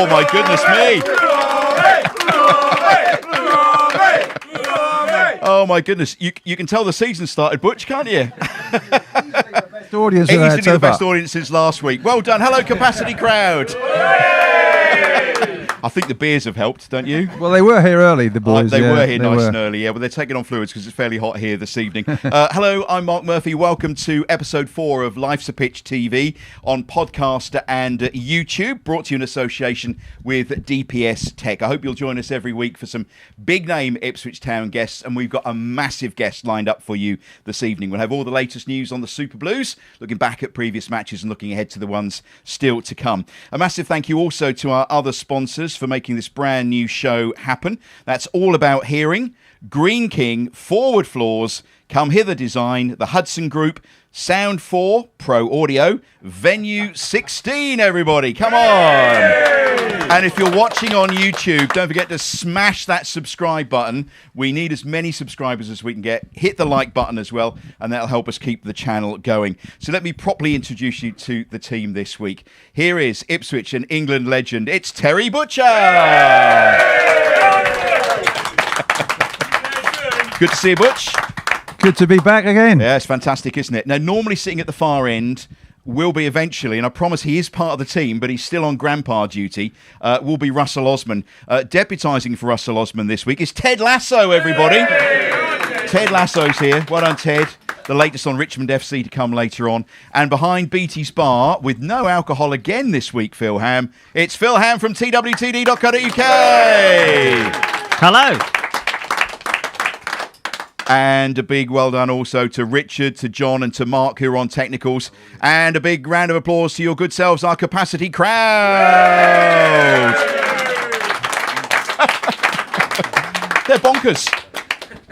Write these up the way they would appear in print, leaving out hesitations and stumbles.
Oh, my goodness me. Oh, my goodness. You can tell the season started, Butch, can't you? Audience Easily the best audience since last week. Well done. Hello, capacity crowd. I think the beers have helped, don't you? Well, they were here early, the boys. They were here nice and early, yeah. Well, they're taking on fluids because it's fairly hot here this evening. Hello, I'm Mark Murphy. Welcome to episode 4 of Life's a Pitch TV on podcast and YouTube, brought to you in association with DPS Tech. I hope you'll join us every week for some big-name Ipswich Town guests, and we've got a massive guest lined up for you this evening. We'll have all the latest news on the Super Blues, looking back at previous matches and looking ahead to the ones still to come. A massive thank you also to our other sponsors for making this brand new show happen. That's All About Hearing, Green King, Forward Floors, Come Hither Design, the Hudson Group, Sound 4, Pro Audio, Venue 16, everybody. Come on. And if you're watching on YouTube, don't forget to smash that subscribe button. We need as many subscribers as we can get. Hit the like button as well, and that'll help us keep the channel going. So let me properly introduce you to the team this week. Here is Ipswich and England legend. It's Terry Butcher. Good to see you, Butch. Good to be back again. Yeah, it's fantastic, isn't it? Now, normally sitting at the far end will be eventually, and I promise he is part of the team, but he's still on grandpa duty, will be Russell Osman. Deputising for Russell Osman this week is Ted Lasso, everybody. Ted Lasso's here. Well done, Ted. The latest on Richmond FC to come later on. And behind Beatty's Bar, with no alcohol again this week, Phil Ham, it's Phil Ham from twtd.co.uk. Hello. And a big well done also to Richard, to John and to Mark who are on technicals. And a big round of applause to your good selves, our capacity crowd. They're bonkers.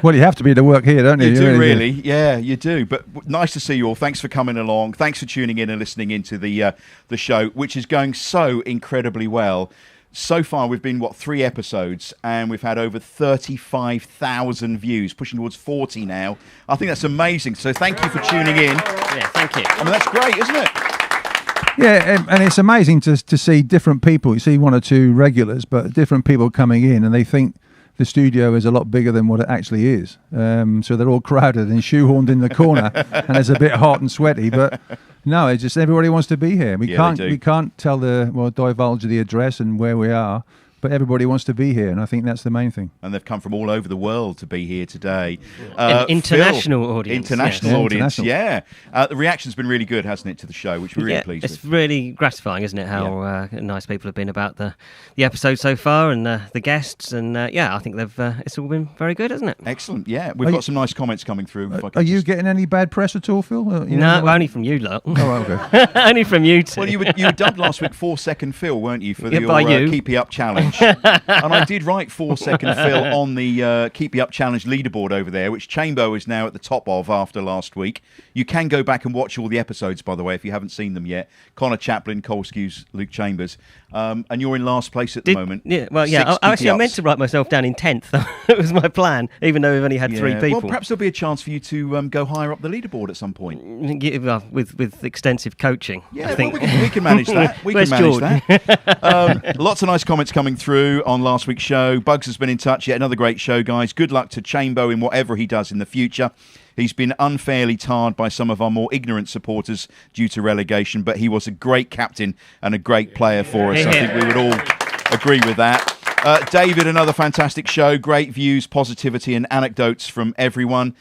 Well, you have to be to work here, don't you? You do really. Yeah, you do. But nice to see you all. Thanks for coming along. Thanks for tuning in and listening into the show, which is going so incredibly well. So far, we've been, 3 episodes, and we've had over 35,000 views, pushing towards 40 now. I think that's amazing. So thank you for tuning in. Yeah, thank you. I mean, that's great, isn't it? Yeah, and it's amazing to see different people. You see 1 or 2 regulars, but different people coming in, and they think the studio is a lot bigger than what it actually is. So they're all crowded and shoehorned in the corner, and it's a bit hot and sweaty, but... No, it's just everybody wants to be here. We can't divulge the address and where we are, but everybody wants to be here, and I think that's the main thing. And they've come from all over the world to be here today. An international audience. International audience, yeah. The reaction's been really good, hasn't it, to the show, which we're really pleased with. It's really gratifying, isn't it, how nice people have been about the episode so far and the guests, and I think it's all been very good, hasn't it? Excellent, yeah. We've got some nice comments coming through. Are you getting any bad press at all, Phil? No, only from you lot. Oh, okay. Only from you two. Well, you were dubbed last week 4-second Phil, weren't you, for your Keep You Up challenge. And I did write 4-second Phil on the Keep You Up challenge leaderboard over there, which Chambo is now at the top of after last week. You can go back and watch all the episodes, by the way, if you haven't seen them yet. Connor Chaplin, Cole Skews, Luke Chambers. And you're in last place at the moment. Yeah, well, yeah. I meant to write myself down in 10th. It was my plan, even though we've only had 3 people. Well, perhaps there'll be a chance for you to go higher up the leaderboard at some point. With extensive coaching. Yeah, I think. Well, we can manage that. Lots of nice comments coming through on last week's show. Bugs has been in touch. Yet another great show, guys. Good luck to Chambo in whatever he does in the future. He's been unfairly tarred by some of our more ignorant supporters due to relegation, but he was a great captain and a great player for us. I think we would all agree with that. David, another fantastic show. Great views, positivity and anecdotes from everyone.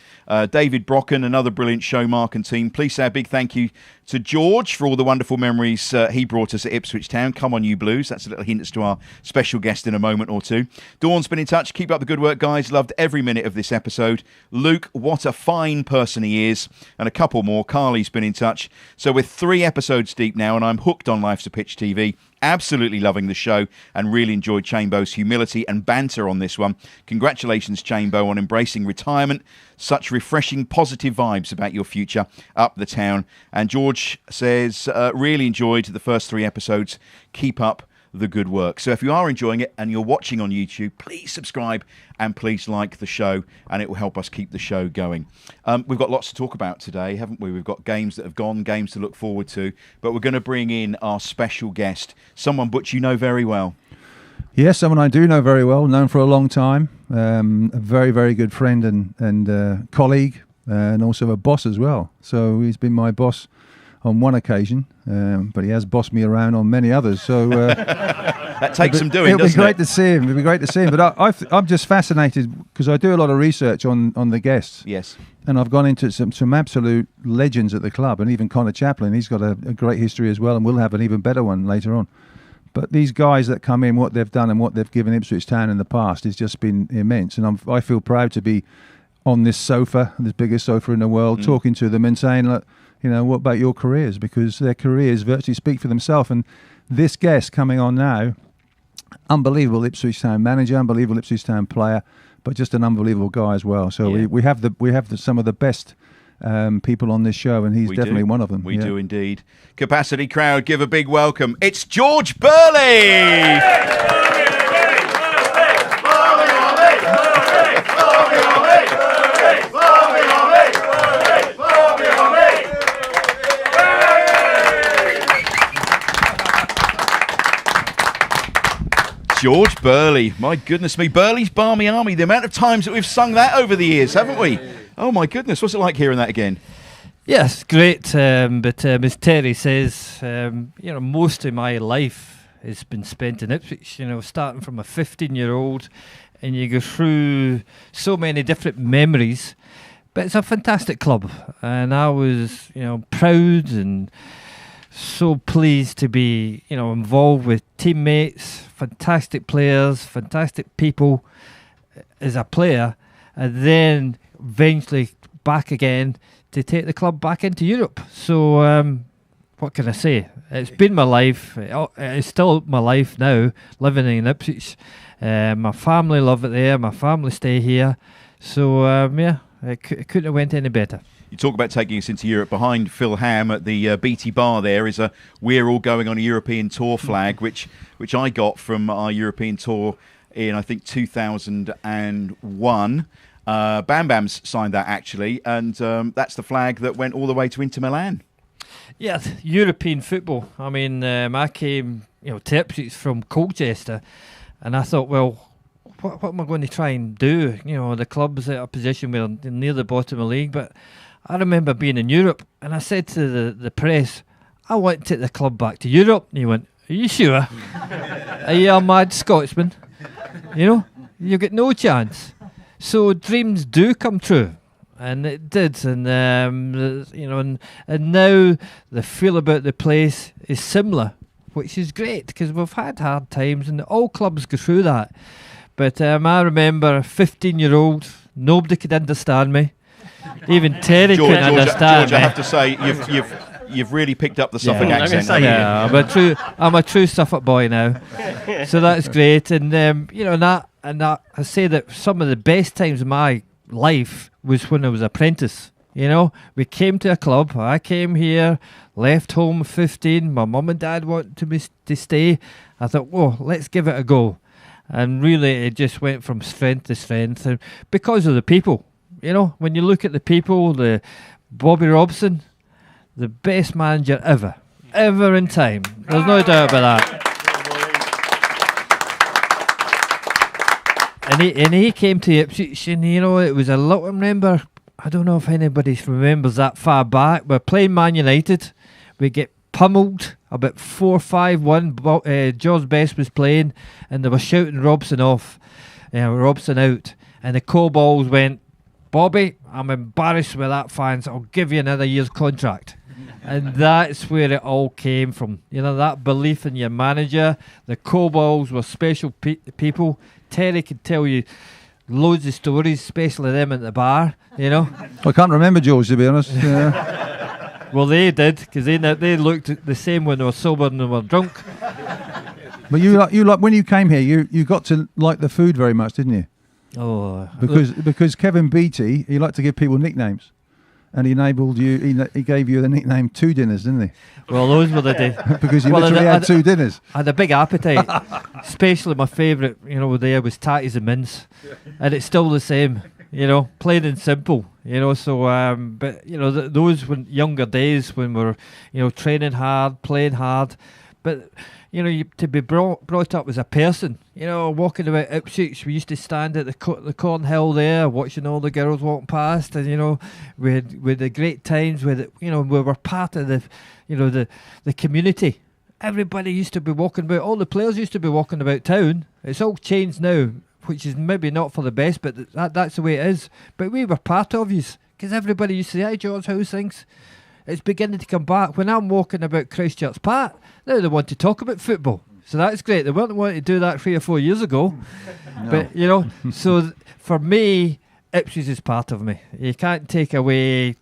David Brocken, another brilliant show, Mark and team. Please say a big thank you to George for all the wonderful memories he brought us at Ipswich Town. Come on, you Blues. That's a little hint as to our special guest in a moment or two. Dawn's been in touch. Keep up the good work, guys. Loved every minute of this episode. Luke, what a fine person he is. And a couple more. Carly's been in touch. So we're 3 episodes deep now, and I'm hooked on Life's a Pitch TV. Absolutely loving the show and really enjoyed Chambo's humility and banter on this one. Congratulations, Chambo, on embracing retirement. Such refreshing, positive vibes about your future up the town. And George says, really enjoyed the first 3 episodes. Keep up the good work. So if you are enjoying it and you're watching on YouTube, please subscribe and please like the show, and it will help us keep the show going. We've got lots to talk about today, haven't we? We've got games that have gone, games to look forward to, but we're going to bring in our special guest, someone Butch you know very well. Yes, someone I do know very well, known for a long time, a very, very good friend and colleague, and also a boss as well. So he's been my boss on one occasion, but he has bossed me around on many others. So that takes some doing, doesn't it? It'd be great to see him. It'd be great to see him. But I'm just fascinated because I do a lot of research on the guests. Yes. And I've gone into some absolute legends at the club, and even Connor Chaplin. He's got a great history as well, and we'll have an even better one later on. But these guys that come in, what they've done and what they've given Ipswich Town in the past has just been immense. And I feel proud to be on this sofa, this biggest sofa in the world, talking to them and saying, look, what about your careers? Because their careers virtually speak for themselves. And this guest coming on now, unbelievable Ipswich Town manager, unbelievable Ipswich Town player, but just an unbelievable guy as well. So we have some of the best people on this show, and he's definitely one of them. We do indeed. Capacity crowd, give a big welcome. It's George Burley! George Burley, my goodness me, Burley's Barmy Army, the amount of times that we've sung that over the years, haven't we? Oh my goodness, what's it like hearing that again? Yes, great, but as Terry says, most of my life has been spent in Ipswich, starting from a 15-year-old, and you go through so many different memories, but it's a fantastic club, and I was, proud and so pleased to be, involved with teammates, fantastic players, fantastic people as a player, and then eventually back again to take the club back into Europe. So what can I say? It's been my life. It's still my life now, living in Ipswich. My family love it there. My family stay here. So it couldn't have went any better. You talk about taking us into Europe. Behind Phil Ham at the BT Bar there is a "We're All Going on a European Tour" flag, which I got from our European tour in, I think, 2001. Bam Bam's signed that, actually, and that's the flag that went all the way to Inter Milan. Yeah, European football. I mean, I came to Ipswich from Colchester, and I thought, well, what am I going to try and do? The club's at a position where they're near the bottom of the league, but I remember being in Europe, and I said to the press, I want to take the club back to Europe. And he went, are you sure? Are you a mad Scotsman? You get no chance. So dreams do come true, and it did. And and now the feel about the place is similar, which is great because we've had hard times, and all clubs go through that. But I remember a 15-year-old, nobody could understand me. Even Terry couldn't understand George, me. I have to say, you've really picked up the Suffolk accent. Yeah, I'm a true Suffolk boy now, so that's great. And I say that some of the best times of my life was when I was apprentice. We came to a club. I came here, left home at 15. My mum and dad wanted me to stay. I thought, whoa, let's give it a go. And really, it just went from strength to strength, and because of the people. When you look at the people, the Bobby Robson, the best manager ever in time. There's no doubt about that. And he came to Ipswich, and it was a lot. I remember, I don't know if anybody remembers that far back. We're playing Man United. We get pummeled about 4-5-1. George Best was playing, and they were shouting Robson off, Robson out, and the co-balls went, Bobby, I'm embarrassed with that, fans. I'll give you another year's contract. And that's where it all came from. That belief in your manager. The co-balls were special people. Terry could tell you loads of stories, especially them at the bar, I can't remember, George, to be honest. Well, they did, because they looked the same when they were sober and they were drunk. But you when you came here, you got to like the food very much, didn't you? Oh, because Kevin Beattie, he liked to give people nicknames, and he enabled you. He gave you the nickname Two Dinners, didn't he? Well, those were the days. Because you literally had 2 dinners. I had a big appetite. Especially my favourite, there was tatties and mince, and it's still the same. Plain and simple. So but those were younger days when we were training hard, playing hard, but. To be brought up as a person, walking about Ipswich, we used to stand at the Cornhill there, watching all the girls walking past, and we had the great times with we were part of the community. Everybody used to be walking about. All the players used to be walking about town. It's all changed now, which is maybe not for the best, but that's the way it is. But we were part of you, because everybody used to say, "Hey, George, how's things?" It's beginning to come back. When I'm walking about Christchurch Park, now they want to talk about football. So that's great. They weren't wanting to do that 3 or 4 years ago. No. But, so for me, Ipswich is part of me. You can't take away,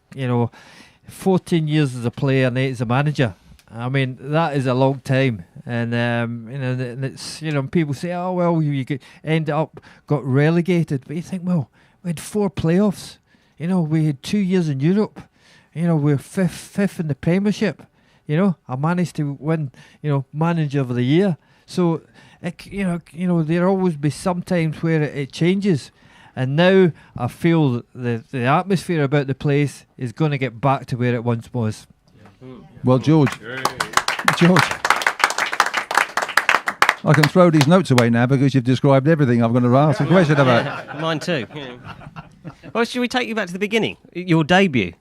14 years as a player and 8 as a manager. I mean, that is a long time. And, and it's, people say, oh, well, you got relegated. But you think, well, we had 4 playoffs. We had 2 years in Europe. We're fifth in the Premiership. I managed to win, Manager of the Year. So, there'll always be some times where it changes. And now I feel the atmosphere about the place is going to get back to where it once was. Well, George, I can throw these notes away now because you've described everything I'm going to ask a question about. Mine too. Well, should we take you back to the beginning? Your debut.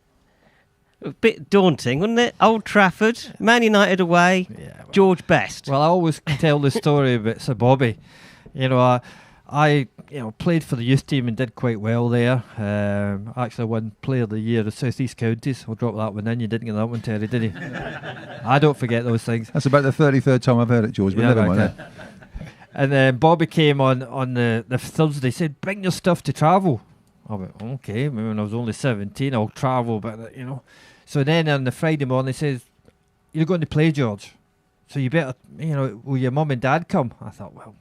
A bit daunting, wasn't it? Old Trafford, Man United away, George Best. Well, I always tell the story about Sir Bobby. I played for the youth team and did quite well there. Actually won Player of the Year of South East Counties. I'll drop that one in. You didn't get that one, Terry, did you? I don't forget those things. That's about the 33rd time I've heard it, George, but never mind that. And then Bobby came on the Thursday, said, bring your stuff to travel. I went, okay, when I was only 17, I'll travel, but So then on the Friday morning, he says, you're going to play, George. So you better, will your mum and dad come? I thought, well,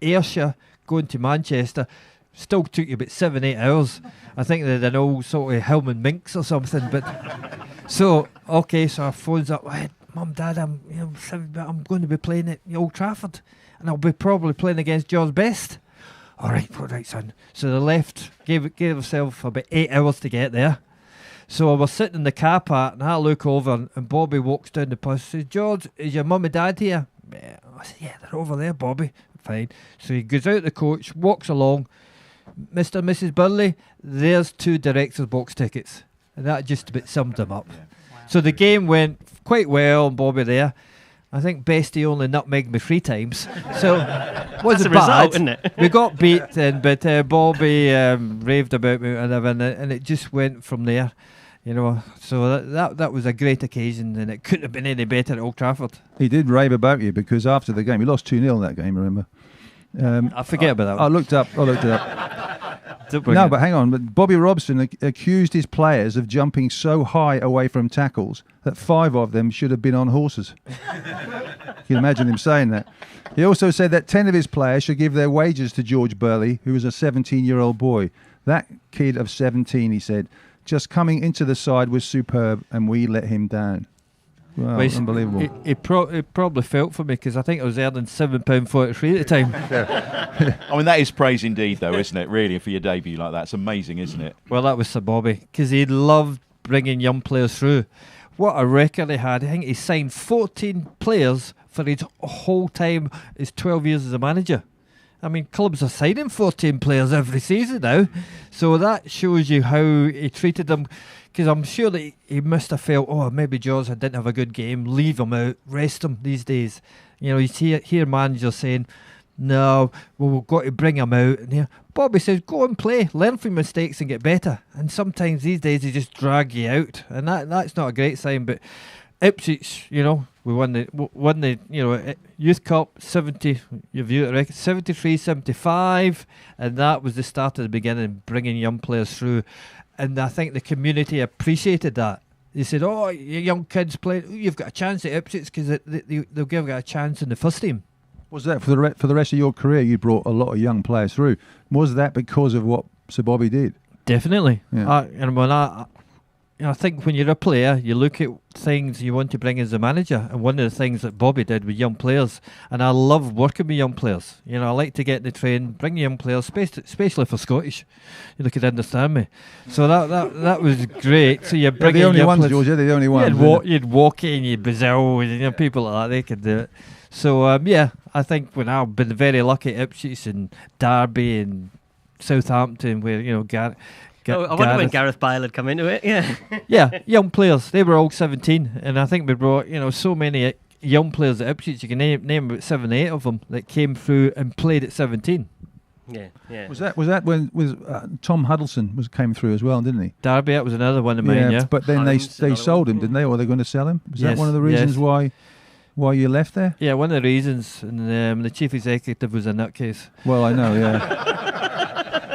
Ayrshire, going to Manchester, still took you about 7-8 hours. I think they had an old sort of Hillman Minx or something. But so, okay, so I phones up, hey, Mum, Dad, I'm going to be playing at Old Trafford, and I'll be probably playing against George Best. All right, son. So they left, gave themselves about 8 hours to get there. So I was sitting in the car park, and I look over, and Bobby walks down the bus. Says, George, is your mum and dad here? Yeah. I said, yeah, they're over there, Bobby. Fine. So he goes out the coach, walks along. Mr. and Mrs. Burley, there's 2 director's box tickets. And that just about summed them up. Wow. So the game went quite well, and Bobby there. I think Bestie only nutmegged me 3 times. So wasn't bad. Result, isn't it? We got beat then, but Bobby raved about me and it just went from there. So that was a great occasion, and it couldn't have been any better at Old Trafford. He did rave about you because after the game, he lost 2-0 that game, remember? I forget about that one. I looked it up. No, but hang on. But Bobby Robson accused his players of jumping so high away from tackles that 5 of them should have been on horses. You can imagine him saying that. He also said that 10 of his players should give their wages to George Burley, who was a 17-year-old boy. That kid of 17, he said, just coming into the side was superb, and we let him down. Wow, unbelievable. He probably felt for me because I think I was earning £7.43 at the time. I mean, that is praise indeed, though, isn't it? Really, for your debut like that. It's amazing, isn't it? Well, that was Sir Bobby because he loved bringing young players through. What a record he had. I think he signed 14 players for his whole time, his 12 years as a manager. I mean, clubs are signing 14 players every season now. So that shows you how he treated them. Because I'm sure that he must have felt, oh, maybe George didn't have a good game, leave him out, rest him these days. You hear managers saying, no, well, we've got to bring him out. And Bobby says, go and play, learn from mistakes and get better. And sometimes these days they just drag you out. And that's not a great sign. But Ipswich, we won the Youth Cup 70. You view it record 73, 75, and that was the start of the beginning, bringing young players through. And I think the community appreciated that. They said, "Oh, you young kids playing. You've got a chance at Ipswich because they'll give you a chance in the first team." Was that for the rest of your career? You brought a lot of young players through. Was that because of what Sir Bobby did? Definitely. Yeah. And when I think when you're a player, you look at things you want to bring as a manager, and one of the things that Bobby did with young players, and I love working with young players. I like to get in the train, bring young players, especially for Scottish. You could understand me. So that was great. So you're bringing the only young ones, players. George. They're the only ones. You'd walk in, you'd Brazil, and people like that, they could do it. So I think when I've been very lucky at Ipswich and Derby and Southampton, where I wonder when Gareth Bale had come into it. Yeah. Yeah, young players. They were all 17, and I think we brought so many young players at Ipswich. You can name about 7, 8 of them that came through and played at 17. Yeah. Was that when Tom Huddleston came through as well, didn't he? Derby, that was another one of mine. Yeah, but then they sold him, didn't they? Or they're going to sell him? Was that one of the reasons why you left there? Yeah, one of the reasons. And the chief executive was a nutcase. Well, I know. Yeah.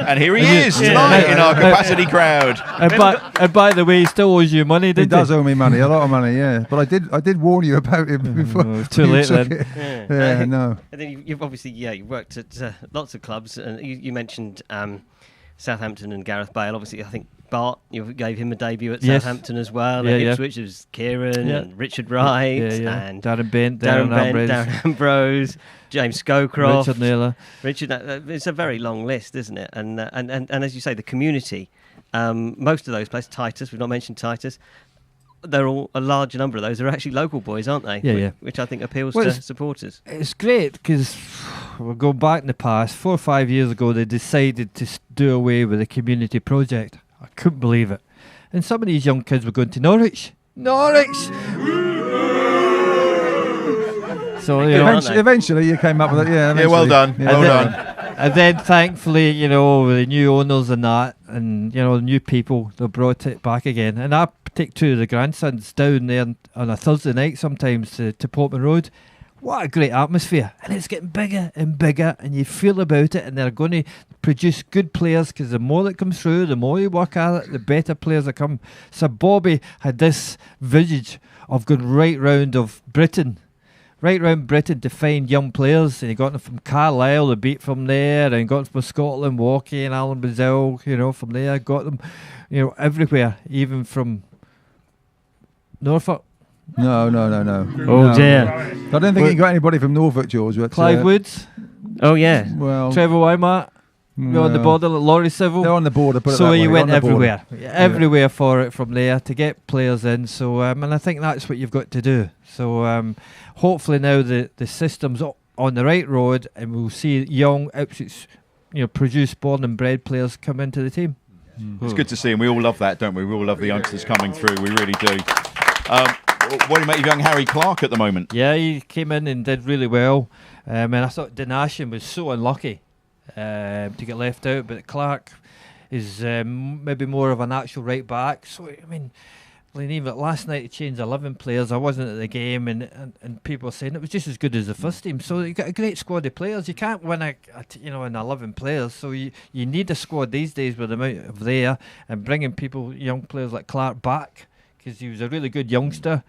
And here he is tonight in our capacity crowd. And by the way, he still owes you money, didn't he? He does owe me money, a lot of money, yeah. But I did warn you about him before. It was too late then. Yeah, no. And then you've obviously, you worked at lots of clubs, and you mentioned Southampton and Gareth Bale. Obviously, I think Bart, you gave him a debut at Southampton as well. Yeah, and Ipswich, it was Kieran and Richard Wright and Darren Bent, Darren Ambrose, James Scowcroft, Richard Naylor. It's a very long list, isn't it? And as you say, the community, most of those players, Titus, we've not mentioned Titus, they're all, a large number of those are actually local boys, aren't they? Yeah. Which I think appeals to supporters. It's great because we'll go back in the past. 4 or 5 years ago, they decided to do away with the community project. I couldn't believe it. And some of these young kids were going to Norwich. So eventually you came up with it. Yeah, well done. Yeah, well done. And then thankfully, with the new owners and that, and the new people, they brought it back again. And I take 2 of the grandsons down there on a Thursday night sometimes to Portman Road. What a great atmosphere. And it's getting bigger and bigger, and you feel about it, and they're going to produce good players, because the more that comes through, the more you work at it, the better players that come. So Bobby had this visage of going right round Britain to find young players, and he got them from Carlisle, the beat from there, and got them from Scotland, Walkie and Alan Brazil, from there, got them, everywhere, even from Norfolk. No. Oh dear. I don't think he got anybody from Norfolk, George. But, Clive Woods. Oh yeah. Well, Trevor Wymart. You're on the border, Laurie Civil. They're on the border. So you went everywhere for it from there to get players in. So and I think that's what you've got to do. So hopefully now the system's on the right road, and we'll see young Ipswich, produce born and bred players come into the team. It's good to see, and we all love that, don't we? We all love the youngsters coming through. We really do. What do you make of young Harry Clark at the moment? Yeah, he came in and did really well. And I thought Dinashian was so unlucky to get left out, but Clark is maybe more of an actual right back. So, even last night he changed 11 players. I wasn't at the game, and people were saying it was just as good as the first team. So you got a great squad of players. You can't win in 11 players. So you need a squad these days with the amount of there, and bringing young players like Clark back, because he was a really good youngster,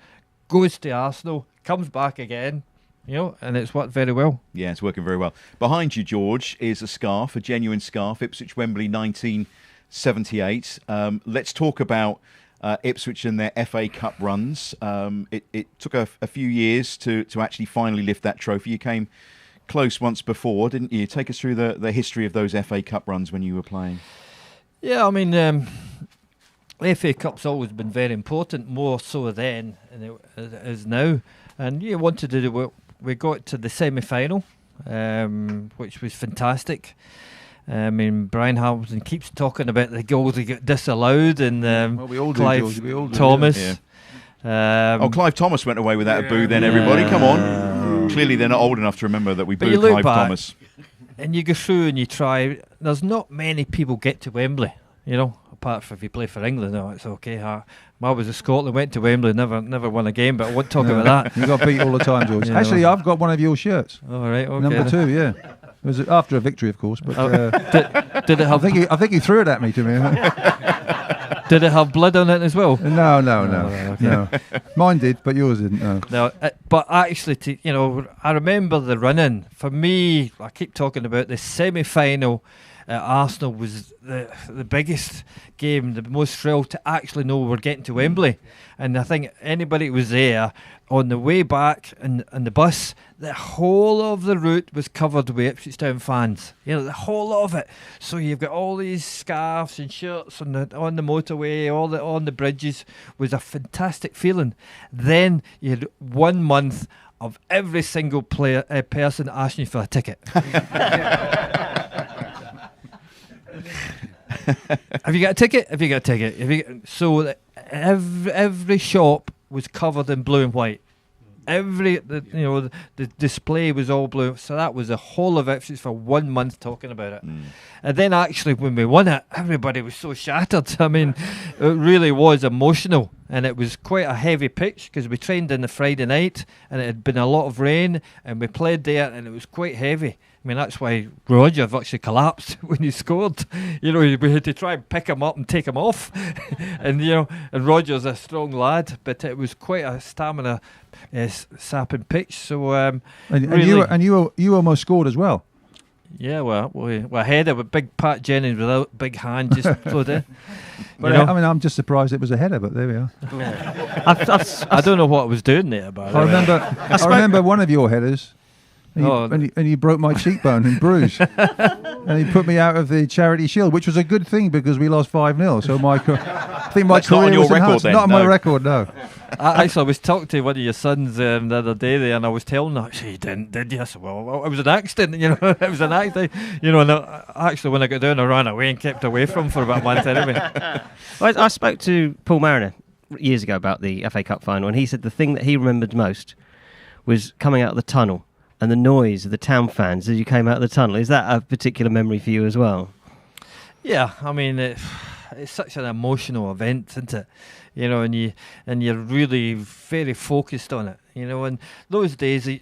goes to Arsenal, comes back again, and it's worked very well. Yeah, it's working very well. Behind you, George, is a scarf, a genuine scarf, Ipswich Wembley 1978. Let's talk about Ipswich and their FA Cup runs. It took a few years to actually finally lift that trophy. You came close once before, didn't you? Take us through the history of those FA Cup runs when you were playing. Yeah, the FA Cup's always been very important, more so then than it is now. And you wanted to do it. We got to the semi-final, which was fantastic. Brian Hamilton keeps talking about the goals that got disallowed, and we all Clive do, Thomas. Yeah. Clive Thomas went away without a boo then, everybody. Come on. Clearly they're not old enough to remember that we booed Clive Thomas. And you go through and you try. There's not many people get to Wembley, apart from if you play for England. No, it's okay. I was in Scotland, went to Wembley, never won a game, but I won't talk about that. You got beat all the time, George. Actually, I've got one of your shirts. All right, okay. Number 2, yeah. It was after a victory, of course. But did it have? I think he threw it at me, to me. Did it have blood on it as well? No. Okay. No. Mine did, but yours didn't. No. But actually, I remember the running. For me, I keep talking about the semi-final at Arsenal was the biggest game, the most thrill to actually know we're getting to Wembley. And I think anybody who was there on the way back and the bus, the whole of the route was covered with Ipswich Town fans. You know, the whole of it. So you've got all these scarves and shirts on the motorway, on the bridges. Was a fantastic feeling. Then you had 1 month of every single person asking you for a ticket. Have you got a ticket? Have you got a ticket? So every shop was covered in blue and white. The display was all blue. So that was the whole of Ipswich for 1 month talking about it. And then actually when we won it, everybody was so shattered. I mean, it really was emotional. And it was quite a heavy pitch because we trained in the Friday night and it had been a lot of rain and we played there and it was quite heavy. I mean, that's why Roger actually collapsed when he scored. You know, we had to try and pick him up and take him off. And Roger's a strong lad, but it was quite a stamina sapping pitch. So, you almost scored as well. Yeah, well, we're header with big Pat Jennings without big hand just flowed in. But I mean, I'm just surprised it was a header, but there we are. I don't know what I was doing there, but I remember one of your headers. And he broke my cheekbone and bruised. And he put me out of the Charity Shield, which was a good thing because we lost 5-0. So I think my career was enhanced. Not on my record, no. I was talking to one of your sons the other day there, and I was telling him, actually, you didn't, did you? I said, well, it was an accident, it was an accident. And actually, when I got down, I ran away and kept away from him for about a month anyway. I spoke to Paul Mariner years ago about the FA Cup final, and he said the thing that he remembered most was coming out of the tunnel and the noise of the town fans as you came out of the tunnel. Is that a particular memory for you as well? Yeah, I mean, it's such an emotional event, isn't it? And you're really very focused on it. And those days, you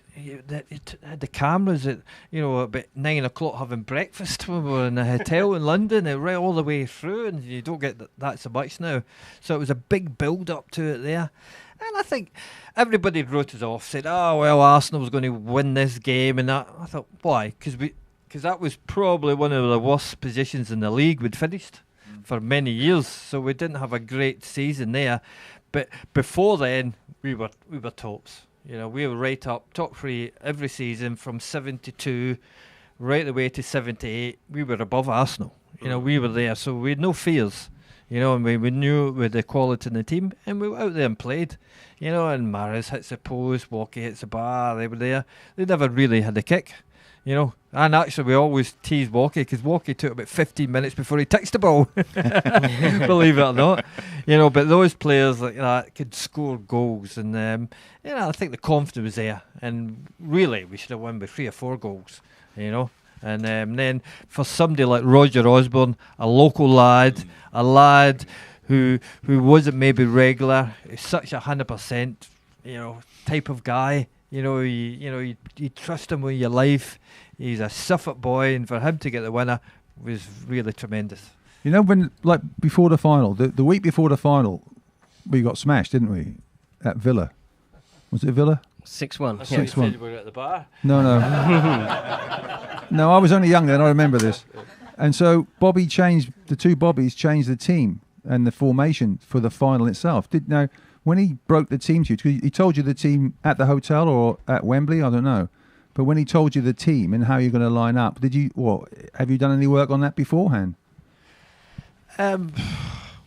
had the cameras at, about 9 o'clock having breakfast when we were in a hotel in London, right all the way through, and you don't get that so much now. So it was a big build-up to it there. And I think everybody wrote us off, said, Arsenal was going to win this game and that. I thought, why? Because that was probably one of the worst positions in the league we'd finished for many years. So we didn't have a great season there. But before then, we were tops. We were right up, top 3 every season from 72 right the way to 78. We were above Arsenal. We were there. So we had no fears. And we knew with the quality in the team, and we were out there and played. And Maris hits the post, Walkie hits the bar, they were there. They never really had a kick, And actually, we always teased Walkie because Walkie took about 15 minutes before he touched the ball, believe it or not. But those players like that could score goals, and I think the confidence was there. And really, we should have won by 3 or 4 goals, And then for somebody like Roger Osborne, a local lad, a lad who wasn't maybe regular, he's such 100%, type of guy. You trust him with your life. He's a Suffolk boy, and for him to get the winner was really tremendous. When before the final, the week before the final, we got smashed, didn't we? At Villa, was it Villa? 6-1. 6-1. You were at the bar. No. No, I was only young then. I remember this. And so the two Bobbies changed the team and the formation for the final itself. When he broke the team to you, he told you the team at the hotel or at Wembley, I don't know. But when he told you the team and how you're going to line up, have you done any work on that beforehand? On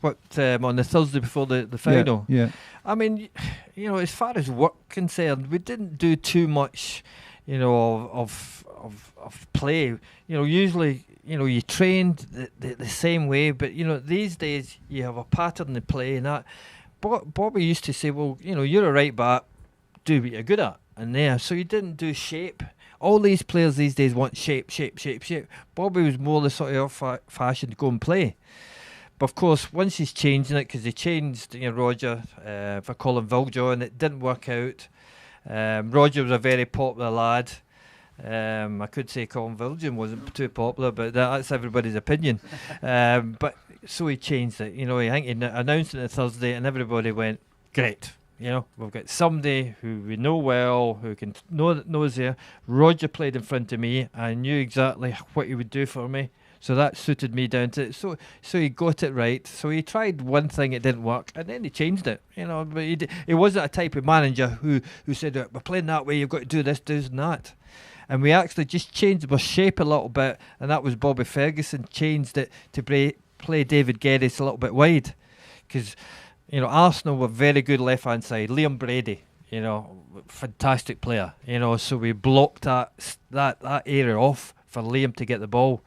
the Thursday before the final? Yeah. I mean, as far as work concerned, we didn't do too much, of play. Usually, you trained the same way, but these days you have a pattern of play, and that. Bobby used to say, well, you're a right back, do what you're good at, and there. So you didn't do shape. All these players these days want shape. Bobby was more the sort of fashion to go and play. But of course, once he's changing it, because he changed Roger for Colin Viljoy, and it didn't work out. Roger was a very popular lad. I could say Colin Viljoy wasn't too popular, but that's everybody's opinion. But so he changed it. I think he announced it on Thursday, and everybody went, great. We've got somebody who we know well, who knows there. Roger played in front of me. I knew exactly what he would do for me. So that suited me down to it. So he got it right. So he tried one thing, it didn't work, and then he changed it. But he wasn't a type of manager who said, we're playing that way, you've got to do this, do and that. And we actually just changed our shape a little bit, and that was Bobby Ferguson changed it to play David Geddes a little bit wide. Because, Arsenal were very good left-hand side. Liam Brady, fantastic player. So we blocked that area off for Liam to get the ball.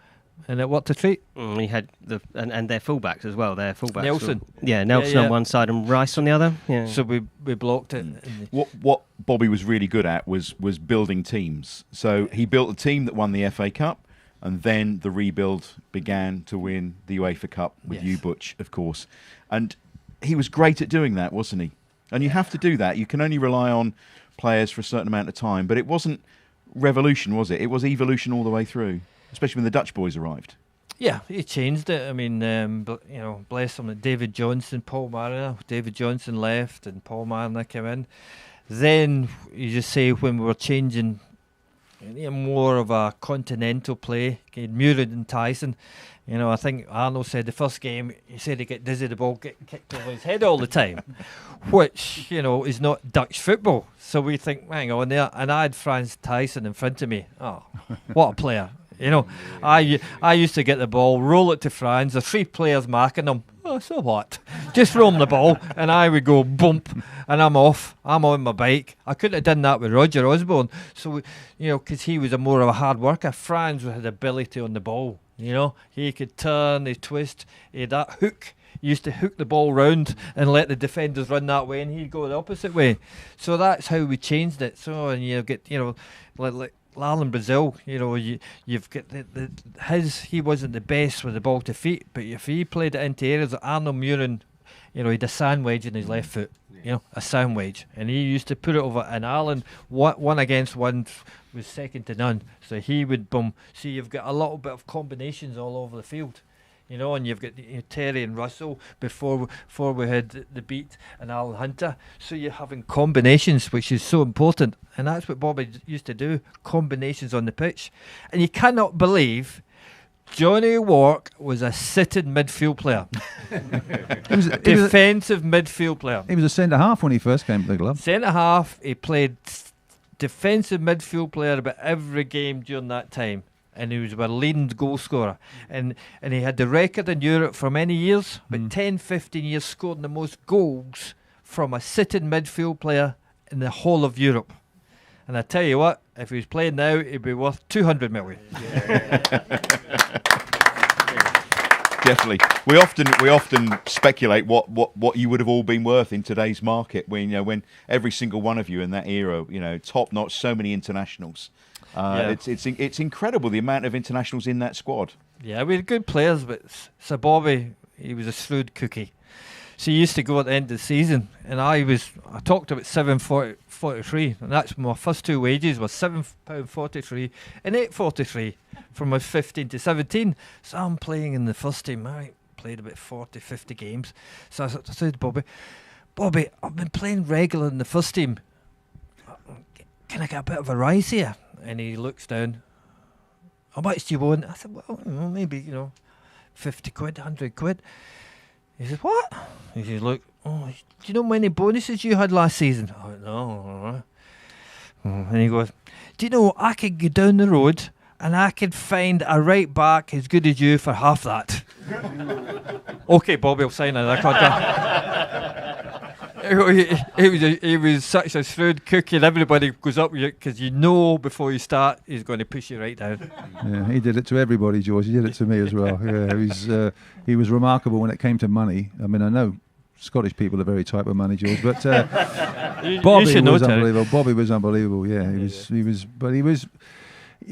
And it worked a treat. He had and their fullbacks as well. Their fullbacks. Nelson. Nelson on one side and Rice on the other. Yeah. So we blocked it. What Bobby was really good at was building teams. So he built a team that won the FA Cup, and then the rebuild began to win the UEFA Cup with you, Butch, of course. And he was great at doing that, wasn't he? And you have to do that. You can only rely on players for a certain amount of time. But it wasn't revolution, was it? It was evolution all the way through. Especially when the Dutch boys arrived. Yeah, he changed it. I mean, bless him. David Johnson, Paul Mariner. David Johnson left and Paul Mariner came in. Then, you just say, when we were changing more of a continental play, Murid and Tyson, I think Arnold said the first game, he said he get dizzy, the ball getting kicked over his head all the time, which, is not Dutch football. So we think, hang on there. And I had Franz Tyson in front of me. Oh, what a player. I used to get the ball, roll it to Franz, the 3 players marking him. Oh, so what? Just roam the ball, and I would go bump, and I'm off. I'm on my bike. I couldn't have done that with Roger Osborne. So, because he was more of a hard worker. Franz had ability on the ball. He could turn, he twist, he had that hook. He used to hook the ball round and let the defenders run that way, and he'd go the opposite way. So that's how we changed it. So, and you get, like Alan Brazil, you've got he wasn't the best with the ball to feet, but if he played it into areas, like Arnold Murin, he had a sandwich in his left foot, a sandwich, and he used to put it over, and Alan, one against one was second to none, so he would so you've got a little bit of combinations all over the field. And you've got Terry and Russell before we had the Beat and Alan Hunter. So you're having combinations, which is so important. And that's what Bobby used to do, combinations on the pitch. And you cannot believe Johnny Wark was a sitting midfield player. Defensive midfield player. He was a centre-half when he first came to the club. Centre-half, he played defensive midfield player about every game during that time. And he was our leading goal scorer. And he had the record in Europe for many years, but 10, 15 years scoring the most goals from a sitting midfield player in the whole of Europe. And I tell you what, if he was playing now, he'd be worth 200 million. Definitely. We often speculate what you would have all been worth in today's market when every single one of you in that era, top notch, so many internationals. It's incredible the amount of internationals in that squad. Yeah, we had good players, but Sir Bobby, he was a shrewd cookie. So he used to go at the end of the season, and I talked about £7.43, and that's my first 2 wages was £7.43 and £8.43 from my 15 to 17. So I'm playing in the first team. I played about 40, 50 games. So I said to Bobby, I've been playing regular in the first team. Can I get a bit of a rise here? And he looks down. How much do you want? I said, well, maybe, 50 quid, 100 quid. He says, what? He says, look, do you know how many bonuses you had last season? I went, no. And he goes, do you know, I could go down the road and I could find a right back as good as you for half that. Okay, Bobby, I'll sign that contract. He was such a shrewd cookie, and everybody goes up with you because before you start he's going to push you right down. Yeah, he did it to everybody, George. He did it to me as well. Yeah, he was remarkable when it came to money. I mean, I know Scottish people are very tight with money, George, but Bobby was unbelievable. Bobby was unbelievable. Yeah, he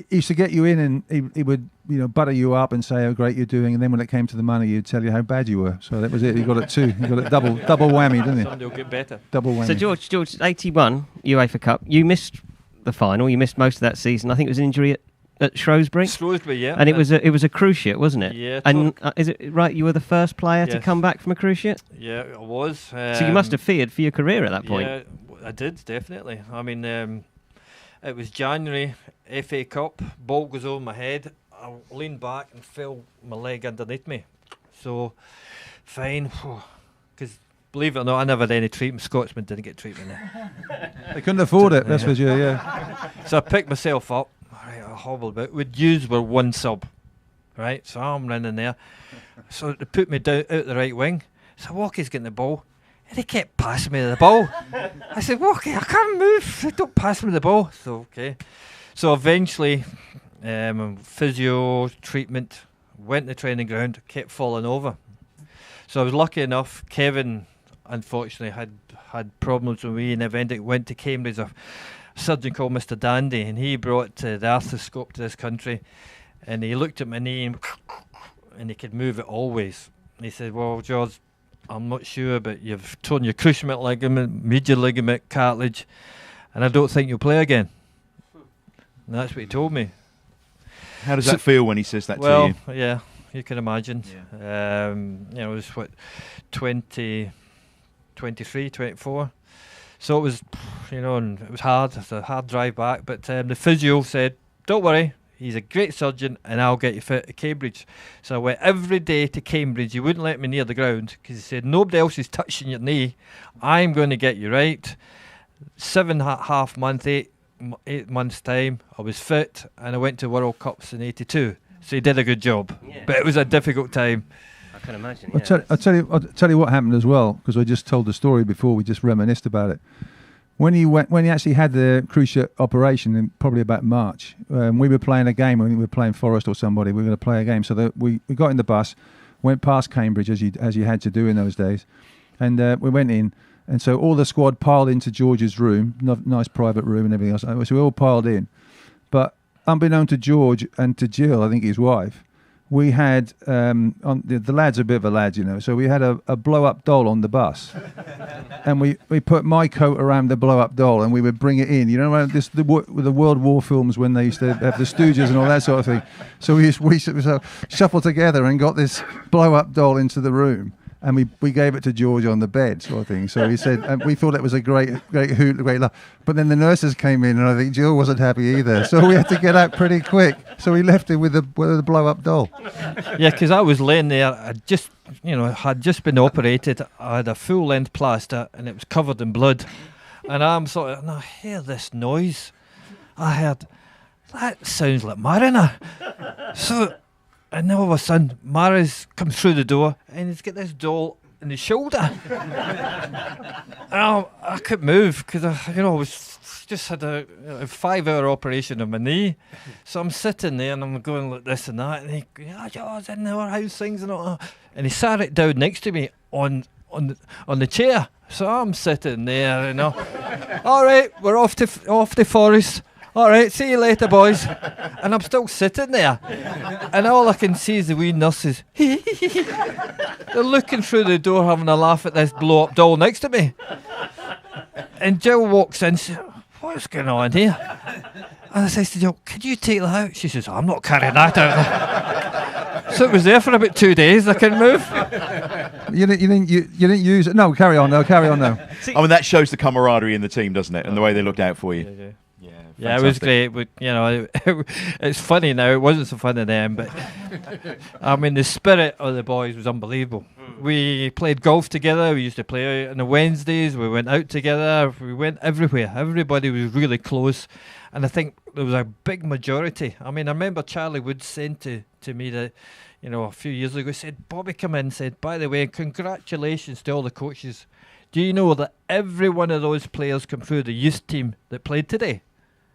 used to get you in, and he would butter you up and say how great you're doing, and then when it came to the money, he'd tell you how bad you were. So that was it. He got it too. He got it double whammy, didn't he? Someday will get better. Double whammy. So George, 81 UEFA Cup. You missed the final. You missed most of that season. I think it was an injury at Shrewsbury. Yeah. And it was a cruciate, wasn't it? Yeah. And is it right? You were the first player to come back from a cruciate. Yeah, I was. So you must have feared for your career at that point. Yeah, I did definitely. I mean. It was January, FA Cup, ball goes over my head. I leaned back and felt my leg underneath me. So, fine. Because, believe it or not, I never had any treatment. Scotsmen didn't get treatment there. They couldn't afford it, that's for sure, yeah. So I picked myself up. Right, I hobbled about. We'd use were one sub. Right, so I'm running there. So they put me down out the right wing. So Walkie's getting the ball. And he kept passing me the ball. I said, Walkie, I can't move. Don't pass me the ball. So, okay. So eventually, physio, treatment, went to the training ground, kept falling over. So I was lucky enough. Kevin, unfortunately, had problems with me, and eventually went to Cambridge. A surgeon called Mr. Dandy, and he brought the arthroscope to this country. And he looked at my knee, and he could move it always. And he said, well, George, I'm not sure, but you've torn your cruciate ligament, medial ligament, cartilage, and I don't think you'll play again. And that's what he told me. How does that feel when he says that to you? Well, yeah, you can imagine. Yeah. It was 23, 24. So it was, and it was hard. It's a hard drive back. But the physio said, don't worry. He's a great surgeon, and I'll get you fit at Cambridge. So I went every day to Cambridge. He wouldn't let me near the ground because he said, nobody else is touching your knee. I'm going to get you right. 7.5 months, 8 months' time, I was fit, and I went to World Cups in '82. So he did a good job. Yeah. But it was a difficult time. I can imagine. I'll tell you what happened as well, because I just told the story before. We just reminisced about it. When he actually had the cruciate operation, in probably about March, we were playing a game. I think we were playing Forest or somebody. We were going to play a game, so we got in the bus, went past Cambridge as you had to do in those days, and we went in, and so all the squad piled into George's room, nice private room and everything else. So we all piled in, but unbeknown to George and to Jill, I think his wife, we had the lad's a bit of a lad, so we had a blow-up doll on the bus, and we put my coat around the blow-up doll, and we would bring it in. The World War films when they used to have the Stooges and all that sort of thing. So we shuffled together and got this blow-up doll into the room, and we gave it to George on the bed, sort of thing. So he said, and we thought it was a great hoot, great laugh. But then the nurses came in, and I think Jill wasn't happy either. So we had to get out pretty quick. So we left him with the blow-up doll. Yeah, because I was laying there. I just, had just been operated. I had a full-length plaster, and it was covered in blood. And I'm sort of, and I hear this noise. I heard, that sounds like Mariner. So. And then all of a sudden, Maris comes through the door, and he's got this doll in his shoulder. And I couldn't move because I was just had a 5-hour operation on my knee. So I'm sitting there and I'm going like this and that, and he, George, in our house things and all that. And he sat it down next to me on the chair. So I'm sitting there, all right, we're off to Forest. All right, see you later, boys. And I'm still sitting there. And all I can see is the wee nurses. They're looking through the door having a laugh at this blow-up doll next to me. And Jill walks in and says, what's going on here? And I says to Jill, could you take that out? She says, I'm not carrying that out there. So it was there for about 2 days. I couldn't move. You didn't use it? No, carry on now. I mean, that shows the camaraderie in the team, doesn't it? And the way they looked out for you. Yeah. Yeah, it was great. But, it's funny now. It wasn't so funny then, but I mean, the spirit of the boys was unbelievable. We played golf together. We used to play out on the Wednesdays. We went out together. We went everywhere. Everybody was really close, and I think there was a big majority. I mean, I remember Charlie Wood saying to me that, a few years ago, he said, Bobby come in and said, by the way, congratulations to all the coaches. Do you know that every one of those players come through the youth team that played today?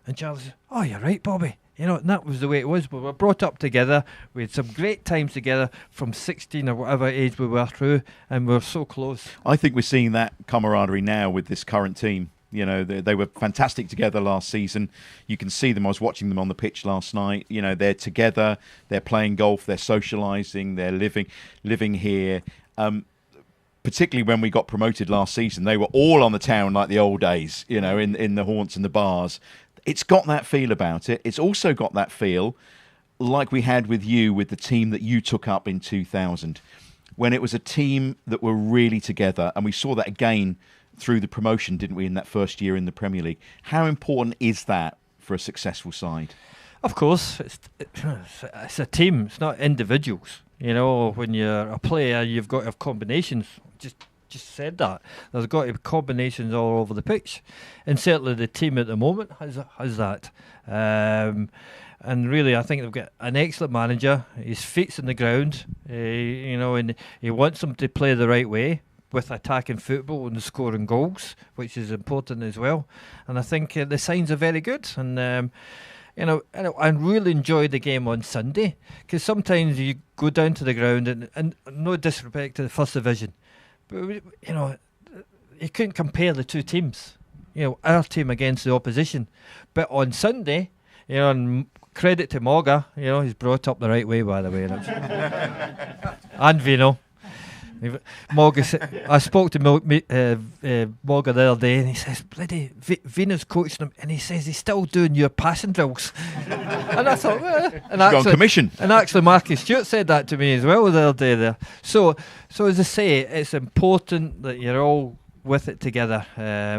And Charlie said, oh, you're right, Bobby. And that was the way it was. But we were brought up together. We had some great times together from 16 or whatever age we were through, and we were so close. I think we're seeing that camaraderie now with this current team. They were fantastic together last season. You can see them. I was watching them on the pitch last night. They're together. They're playing golf. They're socialising. They're living here. Particularly when we got promoted last season, they were all on the town like the old days, in the haunts and the bars. It's got that feel about it. It's also got that feel like we had with you, with the team that you took up in 2000, when it was a team that were really together. And we saw that again through the promotion, didn't we, in that first year in the Premier League? How important is that for a successful side? Of course, it's a team. It's not individuals. You know, when you're a player, you've got to have combinations. Just said that. There's got to be combinations all over the pitch, and certainly the team at the moment has that. And really, I think they've got an excellent manager. His feet's on the ground, you know, and he wants them to play the right way with attacking football and scoring goals, which is important as well. And I think the signs are very good. And you know, I really enjoyed the game on Sunday, because sometimes you go down to the ground and no disrespect to the First Division, but you know, you couldn't compare the two teams. You know, our team against the opposition. But on Sunday, you know, and credit to Morga, you know, he's brought up the right way, by the way. And Vino. Morga, I spoke to Morga the other day, and he says, bloody Vino's coaching him, and he says he's still doing your passing drills. And I thought, and on commission. And actually Marcus Stewart said that to me as well the other day there. So as I say, it's important that you're all with it together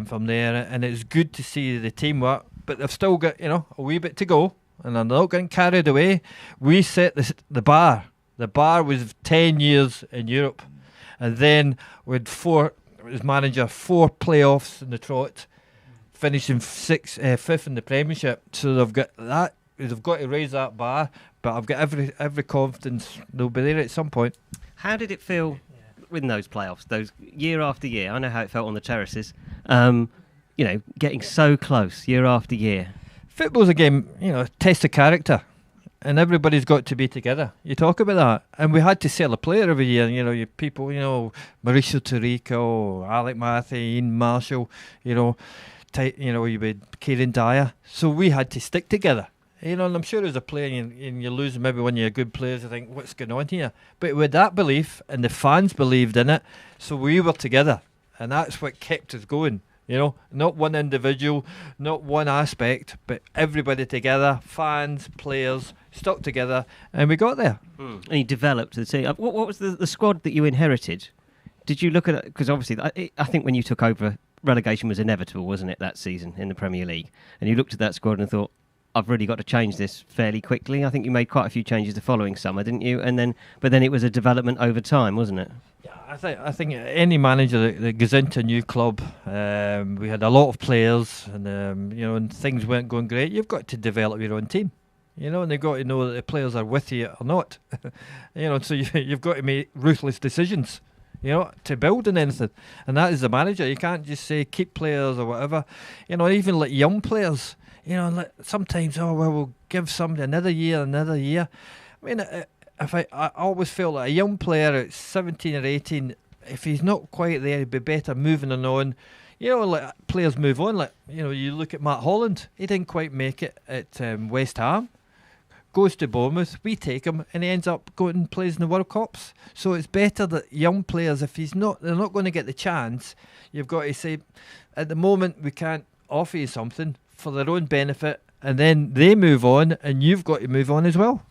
from there, and it's good to see the teamwork, but they've still got, you know, a wee bit to go, and they're not getting carried away. We set the bar. The bar was 10 years in Europe. And then with as manager, 4 playoffs in the trot, finishing fifth in the Premiership. So they've got that. They've got to raise that bar. But I've got every confidence they'll be there at some point. How did it feel in those playoffs, those year after year? I know how it felt on the terraces. You know, getting so close year after year. Football's a game, you know, test of character. And everybody's got to be together. You talk about that. And we had to sell a player every year. You know, you people, you know, Mauricio Tarico, Alec Matthew, Ian Marshall, you know, you had Kieran Dyer. So we had to stick together. You know, and I'm sure as a player, and you lose maybe one of your good players, you think, what's going on here? But with that belief, and the fans believed in it, so we were together. And that's what kept us going. You know, not one individual, not one aspect, but everybody together, fans, players, stuck together, and we got there. And you developed the team. What was the squad that you inherited? Did you look at it? Because obviously, I think when you took over, relegation was inevitable, wasn't it, that season in the Premier League? And you looked at that squad and thought, I've really got to change this fairly quickly. I think you made quite a few changes the following summer, didn't you? But then it was a development over time, wasn't it? Yeah, I think any manager that goes into a new club, we had a lot of players, and you know, and things weren't going great. You've got to develop your own team, you know, and they've got to know that the players are with you or not. You know, so you've got to make ruthless decisions, you know, to build on anything, and that is the manager. You can't just say keep players or whatever, you know, even like young players. You know, like sometimes, we'll give somebody another year. I mean, I always feel like a young player at 17 or 18, if he's not quite there, he'd be better moving on. You know, like players move on. Like, you know, you look at Matt Holland, he didn't quite make it at West Ham. Goes to Bournemouth, we take him, and he ends up going and plays in the World Cups. So it's better that young players, if they're not going to get the chance, you've got to say, at the moment we can't offer you something for their own benefit, and then they move on, and you've got to move on as well.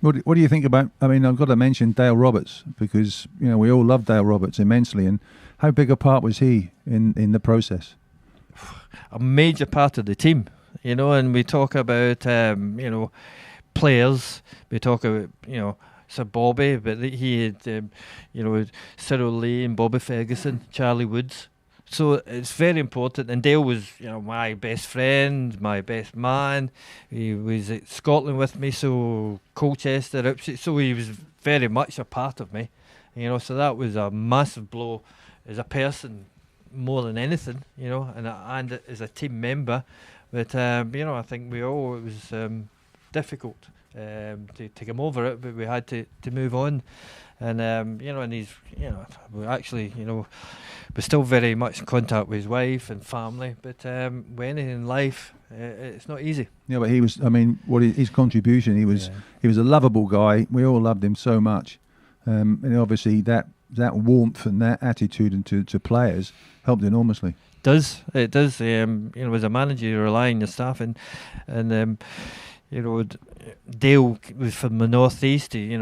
What do you think about, I mean, I've got to mention Dale Roberts, because, you know, we all love Dale Roberts immensely, and how big a part was he in the process? A major part of the team, you know, and we talk about, you know, players, we talk about, you know, Sir Bobby, but he had, you know, Cyril Lee and Bobby Ferguson, Charlie Woods. So it's very important, and Dale was, you know, my best friend, my best man. He was at Scotland with me, so Colchester, Ipswich, so he was very much a part of me, you know. So that was a massive blow as a person, more than anything, you know, and as a team member. But you know, I think it was difficult to come over it, but we had to move on. And you know, and he's, you know, we're still very much in contact with his wife and family. But when in life, it's not easy. Yeah, but he was. I mean, his contribution? He was a lovable guy. We all loved him so much, and obviously that warmth and that attitude to players helped enormously. It does. You know, as a manager, you rely on your staff, and you know, Dale was from the northeast. He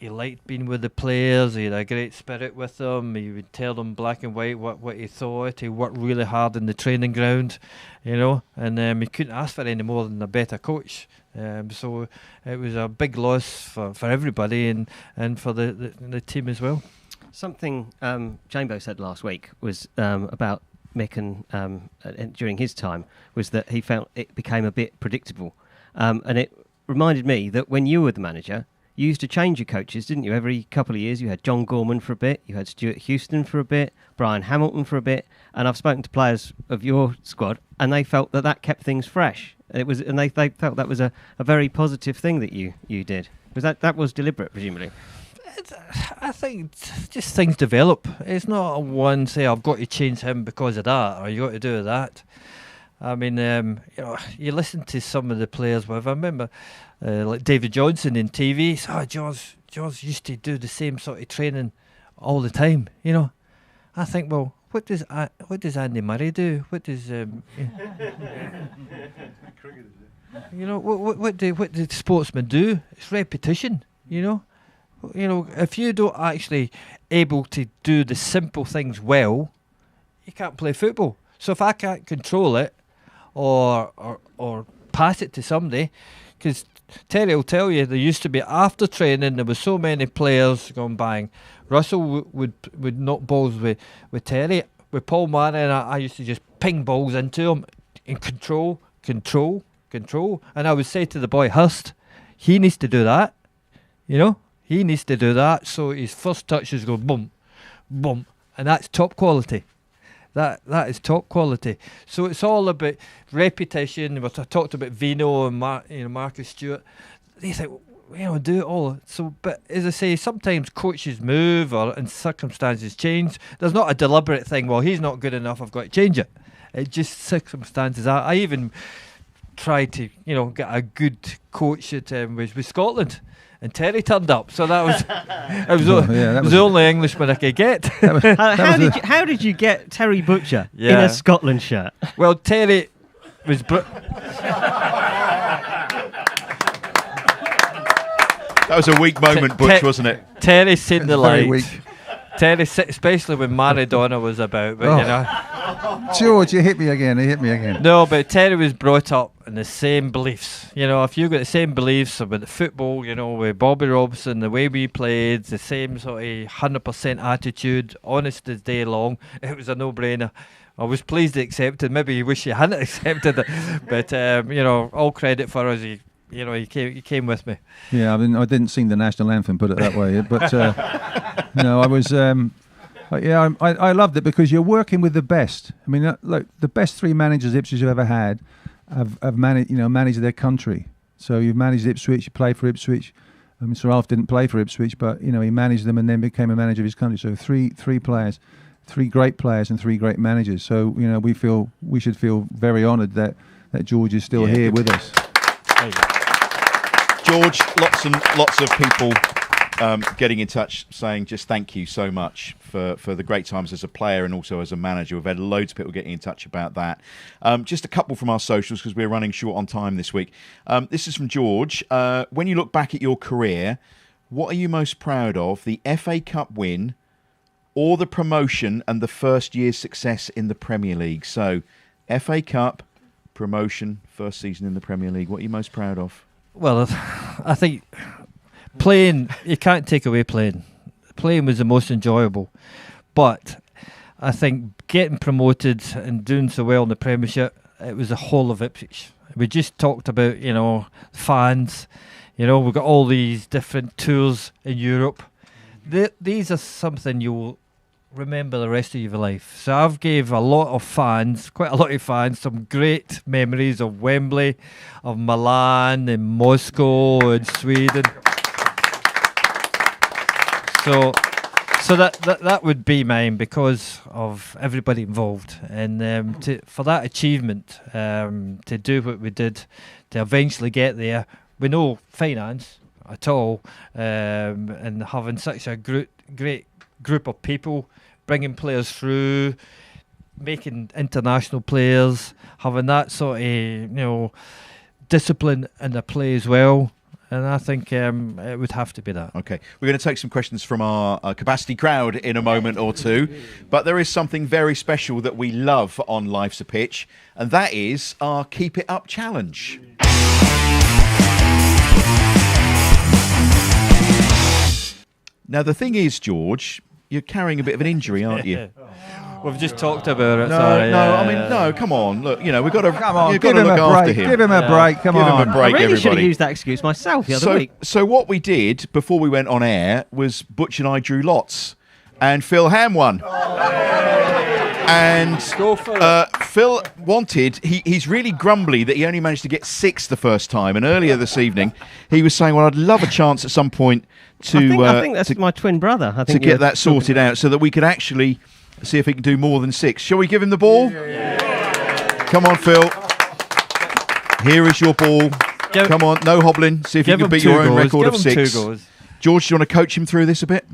liked being with the players. He had a great spirit with them. He would tell them black and white what he thought. He worked really hard in the training ground, and he couldn't ask for any more than a better coach. So it was a big loss for everybody and for the team as well. Something Jambo said last week was about Mick and during his time was that he felt it became a bit predictable, and it reminded me that when you were the manager, you used to change your coaches, didn't you? Every couple of years you had John Gorman for a bit, you had Stuart Houston for a bit, Brian Hamilton for a bit, and I've spoken to players of your squad and they felt that kept things fresh. They felt that was a very positive thing that you did. Was that was deliberate, presumably? I think just things develop. It's not a one say I've got to change him because of that or you got to do that. I mean, you listen to some of the players. I remember like David Johnson in TV. George used to do the same sort of training all the time. I think, well, what does Andy Murray do? What does what do sportsmen do? It's repetition. If you don't actually able to do the simple things well, you can't play football. So if I can't control it or pass it to somebody, because Terry will tell you there used to be after training there was so many players going bang. Russell would knock balls with Terry. With Paul Mann and I used to just ping balls into him and control. And I would say to the boy Hurst, he needs to do that. He needs to do that, so his first touches go boom, boom, and that's top quality. That is top quality. So it's all about repetition. What I talked about Vino and Marcus Stewart. They think, do it all. So, but as I say, sometimes coaches move and circumstances change. There's not a deliberate thing. Well, he's not good enough. I've got to change it. It's just circumstances. I even tried to get a good coach at with Scotland. And Terry turned up, so that was the only Englishman I could get. How did you get Terry Butcher in a Scotland shirt? Well, Terry was. That was a weak moment, Butch, wasn't it? Terry seen the light. Terry, especially when Maradona was about, but George, you hit me again. No, but Terry was brought up in the same beliefs. If you got the same beliefs about the football, with Bobby Robson, the way we played, the same sort of 100% attitude, honest as day long, it was a no-brainer. I was pleased to accept it. Maybe you wish you hadn't accepted it, but all credit for us. He came with me. Yeah, I mean, I didn't sing the national anthem, put it that way. But I was. I loved it because you're working with the best. I mean, look, the best three managers Ipswich have ever had have managed their country. So you've managed Ipswich, you played for Ipswich. I mean, Sir Alf didn't play for Ipswich, but he managed them and then became a manager of his country. So three players, three great players and three great managers. So we should feel very honoured that George is still here with us. There you go. George, lots of people getting in touch saying just thank you so much for the great times as a player and also as a manager. We've had loads of people getting in touch about that. Just a couple from our socials because we're running short on time this week. This is from George. When you look back at your career, what are you most proud of? The FA Cup win or the promotion and the first year's success in the Premier League? So, FA Cup, promotion, first season in the Premier League. What are you most proud of? Well, I think playing, you can't take away playing. Playing was the most enjoyable. But I think getting promoted and doing so well in the Premiership, it was the whole of Ipswich. We just talked about, fans. We've got all these different tours in Europe. These are something you'll remember the rest of your life. So I've gave quite a lot of fans, some great memories of Wembley, of Milan and Moscow and Sweden. So that would be mine because of everybody involved, and for that achievement, to do what we did, to eventually get there, with no finance at all, and having such a great group of people, bringing players through, making international players, having that sort of discipline in the play as well. And I think it would have to be that. Okay, we're going to take some questions from our capacity crowd in a moment or two, but there is something very special that we love on Life's a Pitch, and that is our Keep It Up challenge. Now, the thing is, George, you're carrying a bit of an injury, aren't you? We've just talked about it. No, come on. Look, we've got to, Come on, you've give got to him look a after break. him. Give him a break. Come Give on. him a break, I really should have everybody. used that excuse myself the other week. So what we did before we went on air was Butch and I drew lots, and Phil Ham won. And Phil wanted, he's really grumbly that he only managed to get 6 the first time. And earlier this evening, he was saying, well, I'd love a chance at some point to I think that's my twin brother. I think to get that sorted out so that we could actually see if he can do more than 6. Shall we give him the ball? Come on, Phil. Here is your ball. Come on, no hobbling. See if you can beat your own record of 6. George, do you want to coach him through this a bit?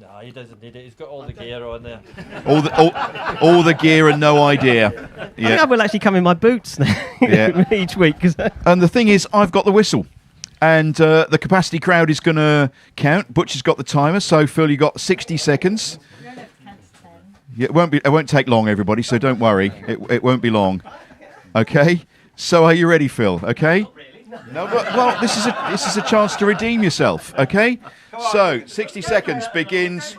No, he doesn't need it. He's got all the gear on there. All the gear and no idea. I think I will actually come in my boots now each week. And the thing is, I've got the whistle. And the capacity crowd is going to count. Butch has got the timer. So, Phil, you got 60 seconds. Yeah, it won't take long, everybody, so don't worry. It won't be long. Okay? So are you ready, Phil? Okay? No, well, this is a chance to redeem yourself, okay? So, 60 seconds begins.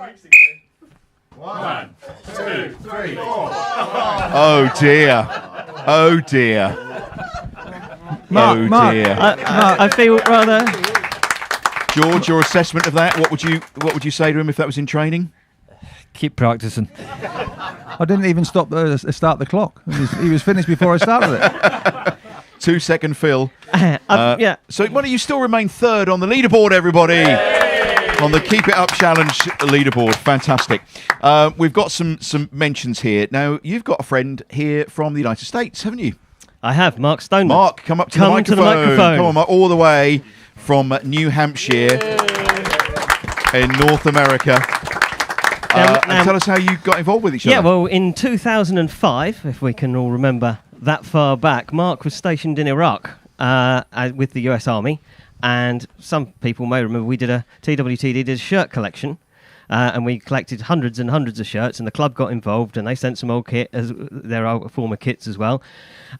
1, 2, 3, 4. Oh dear. Oh dear. Mark, dear. I feel rather... George, your assessment of that, what would you say to him if that was in training? Keep practicing. I didn't even start the clock. He was finished before I started it. 2 second Phil. yeah. So why don't you still remain third on the leaderboard, everybody? On the Keep It Up Challenge leaderboard. Fantastic. We've got some mentions here. Now, you've got a friend here from the United States, haven't you? I have, Mark Stoneman. Mark, come up to the microphone. Come on, Mark, all the way from New Hampshire in North America. And tell us how you got involved with each other. Yeah, well, in 2005, if we can all remember that far back, Mark was stationed in Iraq with the US Army. And some people may remember we did a TWTD did a shirt collection. And we collected hundreds and hundreds of shirts, and the club got involved, and they sent some old kit, as their old former kits as well.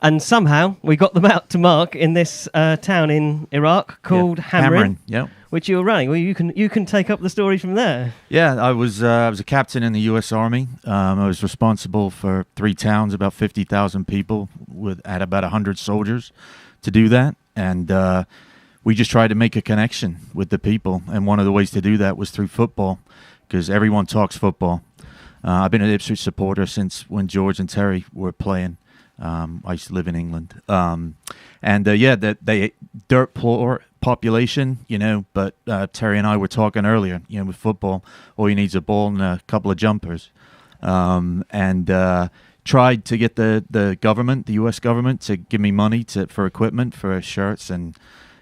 And somehow we got them out to Mark in this town in Iraq called Hamrin, which you were running. Well, you can take up the story from there. Yeah, I was a captain in the U.S. Army. I was responsible for 3 towns, about 50,000 people, at about 100 soldiers to do that, and we just tried to make a connection with the people. And one of the ways to do that was through football, because everyone talks football. I've been an Ipswich supporter since when George and Terry were playing. I used to live in England. They dirt poor population, but Terry and I were talking earlier, with football, all you need is a ball and a couple of jumpers. Tried to get the government, the U.S. government, to give me money for equipment, for shirts, and,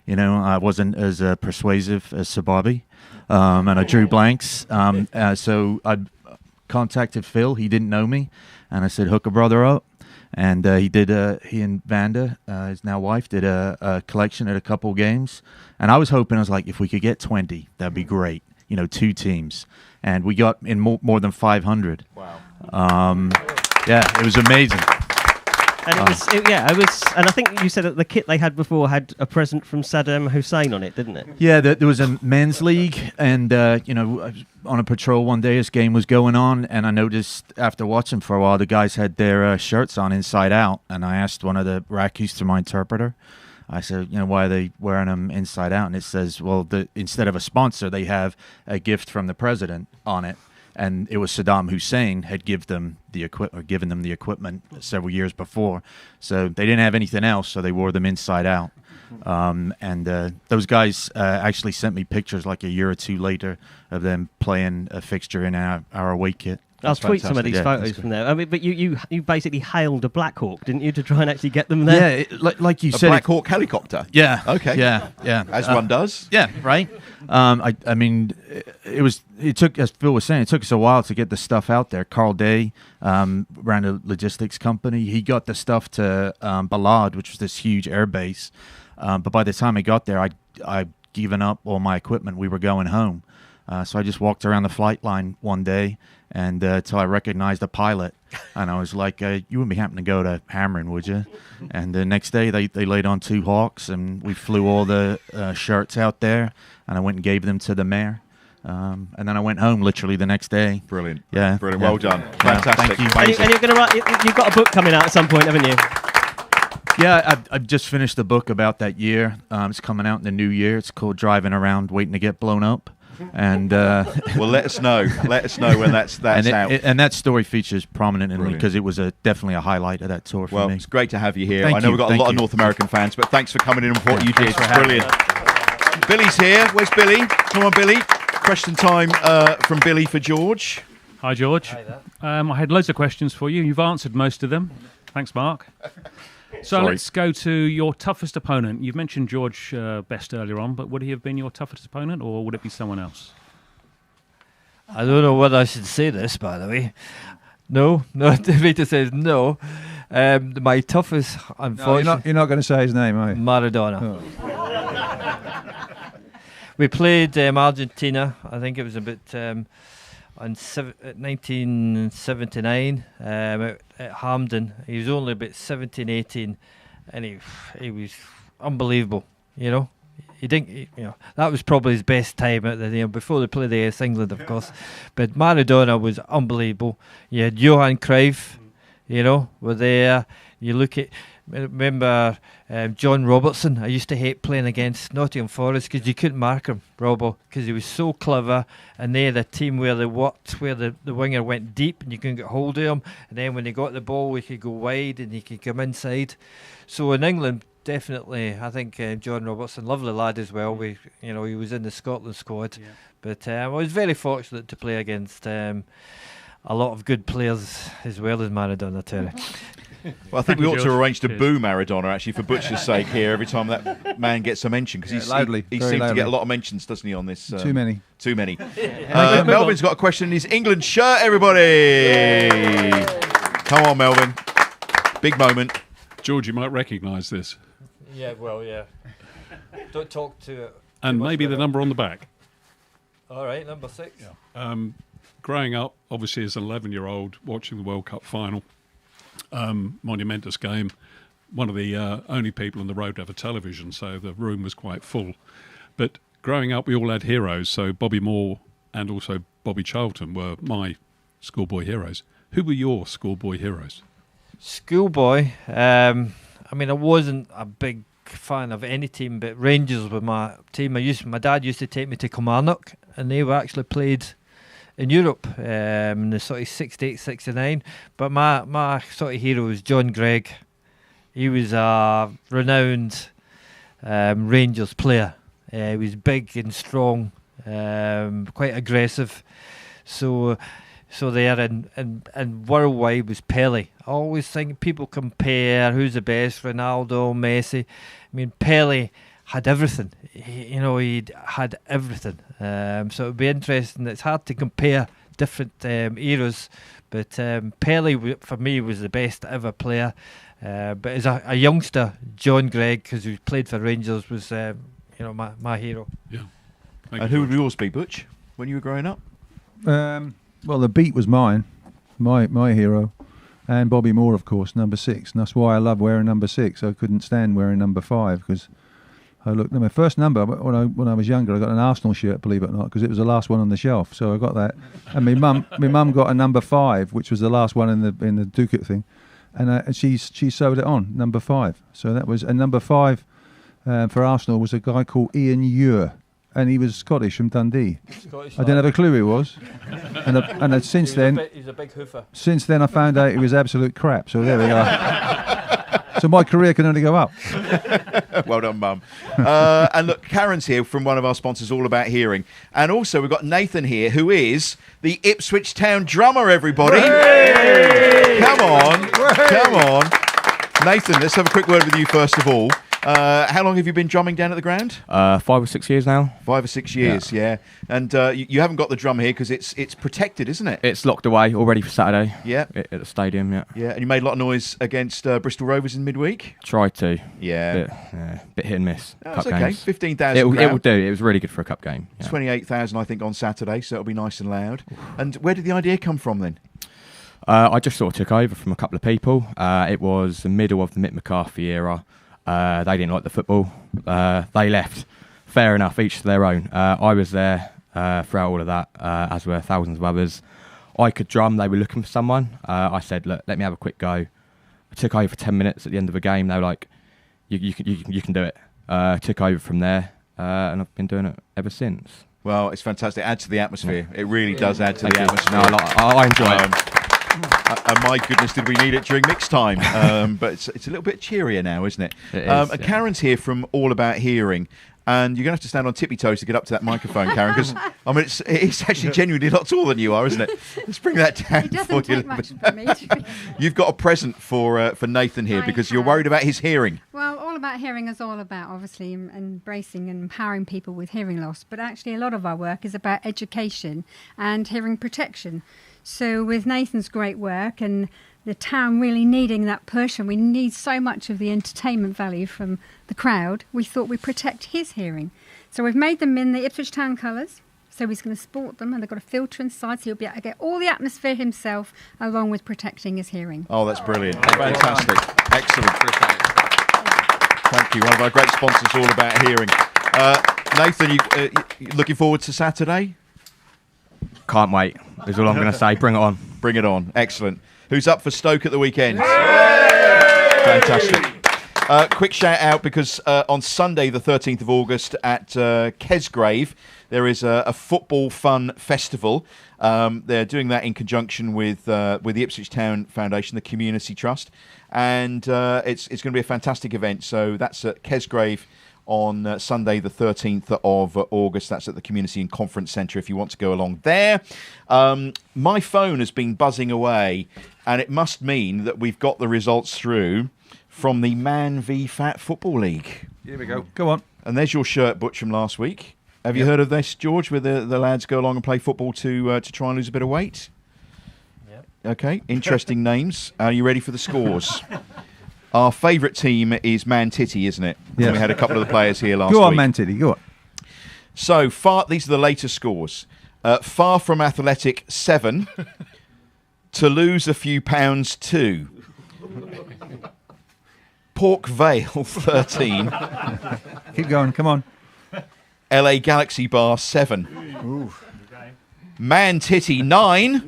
I wasn't as persuasive as Sababi. And I drew blanks. So I contacted Phil. He didn't know me. And I said, hook a brother up. And he and Vanda, his now wife, did a collection at a couple games. And I was like, if we could get 20, that'd be great. 2 teams. And we got in more than 500. Wow. It was amazing. And it was, and I think you said that the kit they had before had a present from Saddam Hussein on it, didn't it? Yeah, there was a men's league, and I was on a patrol one day, this game was going on, and I noticed after watching for a while, the guys had their shirts on inside out, and I asked one of the Iraqis through my interpreter, I said, why are they wearing them inside out? And it says, well, instead of a sponsor, they have a gift from the president on it. And it was Saddam Hussein had given them the equipment several years before, so they didn't have anything else, so they wore them inside out. Those guys actually sent me pictures like a year or 2 later of them playing a fixture in our away kit. I'll tweet some of these photos from there. I mean, but you basically hailed a Black Hawk, didn't you, to try and actually get them there? Yeah, like you said, a Black Hawk helicopter. Yeah. Okay. Yeah. As one does. Yeah. Right. I mean, it took, as Phil was saying, it took us a while to get the stuff out there. Carl Day ran a logistics company. He got the stuff to Balad, which was this huge air base. But by the time I got there, I'd given up all my equipment. We were going home. So I just walked around the flight line one day and till I recognized the pilot. And I was like, you wouldn't be happening to go to Hammering, would you? And the next day they laid on 2 Hawks and we flew all the shirts out there. And I went and gave them to the mayor. And then I went home literally the next day. Brilliant. Yeah. Brilliant. Yeah. Well done. Yeah, Fantastic. thank you. Amazing. And you're going to write. You've got a book coming out at some point, haven't you? Yeah, I've just finished a book about that year. It's coming out in the new year. It's called Driving Around Waiting to Get Blown Up. And Well, let us know. Let us know when that's out. and that story features prominently Brilliant. because it was definitely a highlight of that tour for Well, me. it's great to have you here. Thank I know you, we've got a thank lot of you. North American fans, but thanks for coming in and what you did. thanks for having Brilliant. Billy's here. Where's Billy? Come on, Billy. Question time from Billy for George. Hi, George. Hi there. I had loads of questions for you. You've answered most of them. Thanks, Mark. So Sorry. let's go to your toughest opponent. You've mentioned George Best earlier on, but would he have been your toughest opponent, or would it be someone else? I don't know whether I should say this, by the way. No, Rita says no. My toughest, No, unfortunately, you're not going to say his name, are you? Maradona. We played Argentina. I think it was about on 1979 at Hampden. He was only about 17, 18, and he was unbelievable. You know, that was probably his best time at the before they played against England, of course. But Maradona was unbelievable. You had Johan Cruyff, were there. You look at. Remember John Robertson? I used to hate playing against Nottingham Forest because you couldn't mark him, Robbo, because he was so clever. And they had a team where they worked, where the winger went deep and you couldn't get hold of him. And then when they got the ball, we could go wide and he could come inside. So in England, definitely, I think John Robertson, lovely lad as well. He was in the Scotland squad. Yeah. But I was very fortunate to play against a lot of good players as well as Maradona, Terry. Well, I think we ought to George. arrange to Cheers. boo Maradona, actually, for Butcher's sake here, every time that man gets a mention, because loudly, he very seems to loudly. get a lot of mentions, doesn't he, on this? Too many. Too many. Melvin's got a question in his England shirt, everybody. Come on, Melvin. Big moment. George, you might recognise this. Yeah, well, yeah. Don't talk to it. And much maybe the about it. number on the back. All right, number 6. Growing up, obviously, as an 11-year-old, watching the World Cup final, monumentous game, one of the only people on the road to have a television, so the room was quite full. But growing up, we all had heroes, so Bobby Moore and also Bobby Charlton were my schoolboy heroes. Who were your schoolboy heroes? Schoolboy, I wasn't a big fan of any team, but Rangers were my team. My dad used to take me to Kilmarnock, and they were actually played in Europe in the sort of 68, 69. But my sort of hero was John Gregg. He was a renowned Rangers player. He was big and strong, quite aggressive. So there and worldwide was Pele. I always think people compare who's the best, Ronaldo, Messi. I mean, Pele had everything. He had everything. So it would be interesting. It's hard to compare different eras, but Pele for me was the best ever player. But as a youngster, John Gregg, because he played for Rangers, was my hero. Yeah. And who would yours be, Butch, when you were growing up? Well, the Beat was mine, my hero, and Bobby Moore, of course, number 6. And that's why I love wearing number 6. I couldn't stand wearing number 5 because I looked. My first number when I was younger, I got an Arsenal shirt, believe it or not, because it was the last one on the shelf. So I got that, and my mum got a number 5, which was the last one in the Ducat thing, and she sewed it on number 5. So that was, and number 5 for Arsenal was a guy called Ian Ure. And he was Scottish from Dundee. Scottish I didn't have a clue who he was. and since then, he's a big hoofer. Since then, I found out he was absolute crap. So there we go. So my career can only go up. Well done, Mum. And look, Karen's here from one of our sponsors, All About Hearing. And also we've got Nathan here, who is the Ipswich Town drummer, everybody. Hey! Come on. Nathan, let's have a quick word with you first of all. How long have you been drumming down at the ground? 5 or 6 years now. 5 or 6 years, yeah. And you haven't got the drum here because it's protected, isn't it? It's locked away, all ready for Saturday. Yeah. At the stadium, yeah. Yeah, and you made a lot of noise against Bristol Rovers in midweek? Tried to. Yeah. Bit hit and miss. Oh, Cup it's okay. games. 15,000 It will crowd. do. It was really good for a cup game. Yeah. 28,000, I think, on Saturday, so it'll be nice and loud. And where did the idea come from then? I just sort of took over from a couple of people. It was the middle of the Mick McCarthy era. They didn't like the football. They left. Fair enough, each to their own. I was there throughout all of that, as were thousands of others. I could drum. They were looking for someone. I said, look, let me have a quick go. I took over for 10 minutes at the end of a game. They were like, you can do it. Took over from there, and I've been doing it ever since. Well, it's fantastic. Adds to the atmosphere. It really does add to the Thank you. atmosphere. No, I enjoy it. And my goodness, did we need it during mix time? But it's a little bit cheerier now, isn't it? It is, and yeah. Karen's here from All About Hearing. And you're going to have to stand on tippy toes to get up to that microphone, Karen, because I mean, it's actually genuinely a lot taller than you are, isn't it? Let's bring that down. It doesn't for you a take little much bit. for me. To be- You've got a present for Nathan here I because you're have. worried about his hearing. Well, All About Hearing is all about, obviously, embracing and empowering people with hearing loss. But actually, a lot of our work is about education and hearing protection. So with Nathan's great work and the town really needing that push, and we need so much of the entertainment value from the crowd, we thought we'd protect his hearing. So we've made them in the Ipswich Town colours. So he's going to sport them, and they've got a filter inside, so he'll be able to get all the atmosphere himself, along with protecting his hearing. Oh, that's brilliant. Fantastic. Excellent. Thank you. One of our great sponsors, All About Hearing. Nathan, you looking forward to Saturday? Can't wait. Is all I'm going to say. Bring it on. Bring it on. Excellent. Who's up for Stoke at the weekend? Fantastic. Quick shout out because on Sunday, the 13th of August at Kesgrave, there is a football fun festival. They're doing that in conjunction with the Ipswich Town Foundation, the Community Trust, and it's going to be a fantastic event. So that's at Kesgrave on Sunday, the 13th of August. That's at the Community and Conference Centre if you want to go along there. My phone has been buzzing away, and it must mean that we've got the results through from the Man v Fat Football League. Here we go. Go on. And there's your shirt, Butch, from last week. Have you heard of this, George, where the lads go along and play football to try and lose a bit of weight? Yep. Okay, interesting names. Are you ready for the scores? Our favourite team is Man Titty, isn't it? Yes. We had a couple of the players here last Go on, week. Man Titty. Go on. So far, these are the latest scores. Far from Athletic, 7. To lose a few pounds, 2. Pork Vale, 13. Keep going. Come on. LA Galaxy Bar, 7. Man Titty, 9.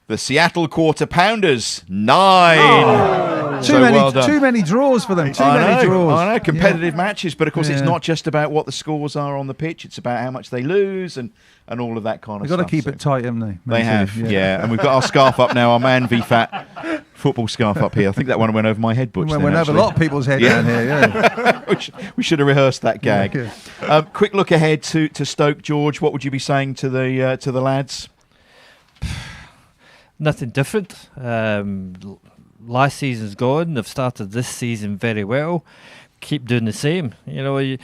The Seattle Quarter Pounders, 9. So well done. Too many draws for them. Too I many know, draws. I know, competitive matches, but of course it's Yeah. not just about what the scores are on the pitch, it's about how much they lose and all of that kind of They've stuff. got to keep So it tight, haven't they? They Man have, City, yeah. And we've got our scarf up now, our Man v Fat football scarf up here. I think that one went over my head, Butch. Well, then, we have a actually. lot of people's head Yeah. down here, yeah. We should have rehearsed that gag. Yeah. Quick look ahead to Stoke, George. What would you be saying to the lads? Nothing different. Last season's gone. They've started this season very well. Keep doing the same. You know,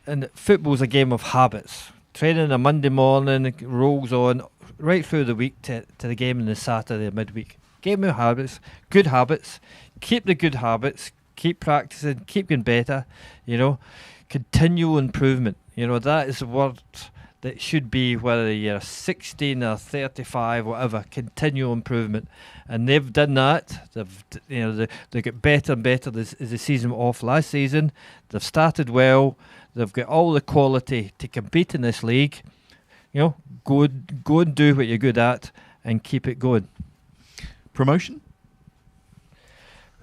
and football's a game of habits. Training on a Monday morning, it rolls on right through the week to the game on the Saturday midweek. Game of habits, good habits. Keep the good habits. Keep practicing. Keep getting better. You know, continual improvement. You know, that is what that should be, whether you're 16 or 35, whatever. Continual improvement, and they've done that. They get better and better as the season went off last season. They've started well. They've got all the quality to compete in this league. You know, go and do what you're good at and keep it going. Promotion?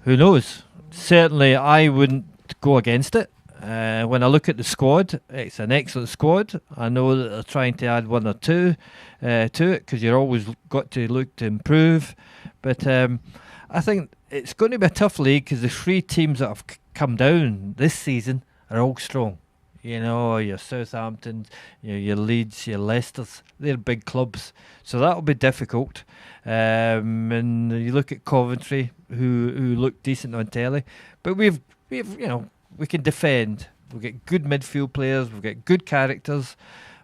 Who knows? Certainly, I wouldn't go against it. When I look at the squad, it's an excellent squad. I know that they're trying to add one or two to it because you're always got to look to improve. But I think it's going to be a tough league because the 3 teams that have come down this season are all strong. You know, your Southamptons, your Leeds, your Leicesters, they're big clubs. So that'll be difficult. And you look at Coventry, who look decent on telly. But we've we can defend. We've got good midfield players. We've got good characters.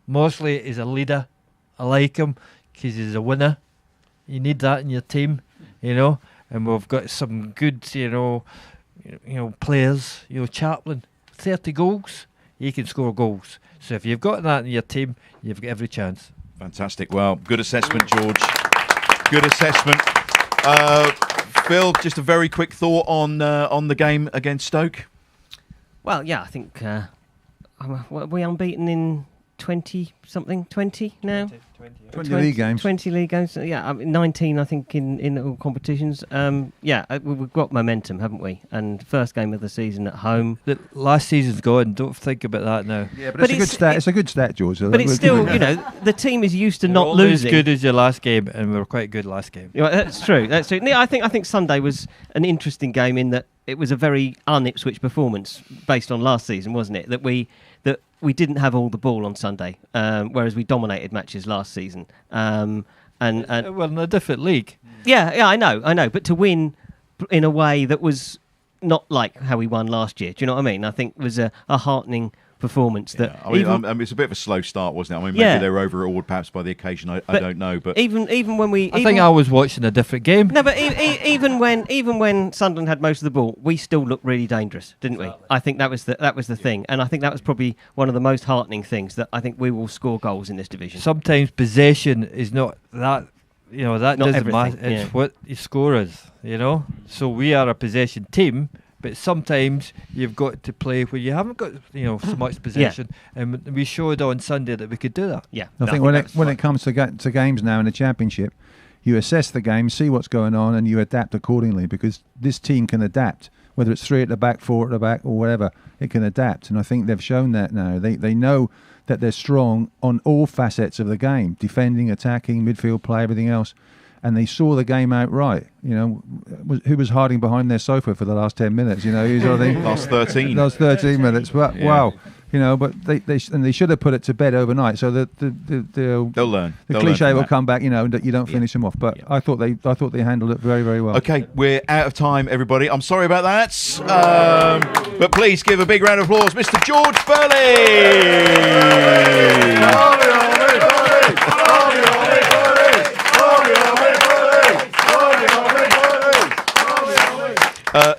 Mosley is a leader. I like him because he's a winner. You need that in your team, And we've got some good, players. Chaplin, 30 goals. He can score goals. So if you've got that in your team, you've got every chance. Fantastic. Well, good assessment, George. Good assessment. Phil, just a very quick thought on the game against Stoke. Well, yeah, I think are we unbeaten in 20 now? 20 league games. 20 league games. Yeah, 19, I think, in all competitions. We've got momentum, haven't we? And first game of the season at home. The last season's gone. Don't think about that now. Yeah, but it's a good stat. It's a good stat, George. But it's still, the team is used to not losing. As good as your last game, and we were quite good last game. That's true. That's true. I think Sunday was an interesting game in that it was a very un-Ipswich performance based on last season, wasn't it? That we didn't have all the ball on Sunday, whereas we dominated matches last season. And well, in a different league. Yeah, I know. But to win in a way that was not like how we won last year. Do you know what I mean? I think it was a heartening performance. That it's a bit of a slow start, wasn't it? Maybe they were overawed perhaps by the occasion. I don't know, but even when we, I think I was watching a different game. No, but even when Sunderland had most of the ball, we still looked really dangerous, didn't we? I think that was the thing, and I think that was probably one of the most heartening things, that I think we will score goals in this division. Sometimes possession is not that. That Not doesn't matter. everything, It's what you score is. So we are a possession team. But sometimes you've got to play where you haven't got so much possession, and we showed on Sunday that we could do that. Yeah, I think when it comes to games now in the Championship, you assess the game, see what's going on, and you adapt accordingly, because this team can adapt. Whether it's 3 at the back, 4 at the back, or whatever, it can adapt, and I think they've shown that now. They know that they're strong on all facets of the game: defending, attacking, midfield play, everything else. And they saw the game outright. Who was hiding behind their sofa for the last 10 minutes? Last 13. Last 13 minutes. But wow, but they should have put it to bed overnight. So they'll learn. The cliche will come back. That you don't finish them off. But I thought they handled it very, very well. Okay, we're out of time, everybody. I'm sorry about that. But please give a big round of applause, Mr. George Burley.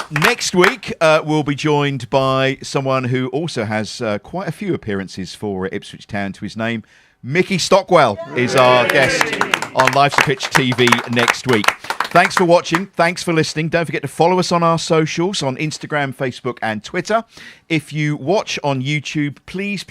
Next week, we'll be joined by someone who also has quite a few appearances for Ipswich Town to his name. Mickey Stockwell is our guest on Life's a Pitch TV next week. Thanks for watching. Thanks for listening. Don't forget to follow us on our socials on Instagram, Facebook and Twitter. If you watch on YouTube, please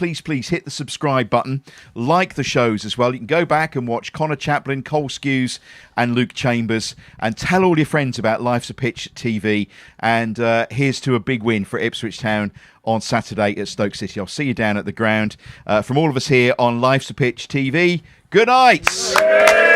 hit the subscribe button. Like the shows as well. You can go back and watch Connor Chaplin, Cole Skews and Luke Chambers, and tell all your friends about Life's a Pitch TV. And here's to a big win for Ipswich Town on Saturday at Stoke City. I'll see you down at the ground. From all of us here on Life's a Pitch TV, good night.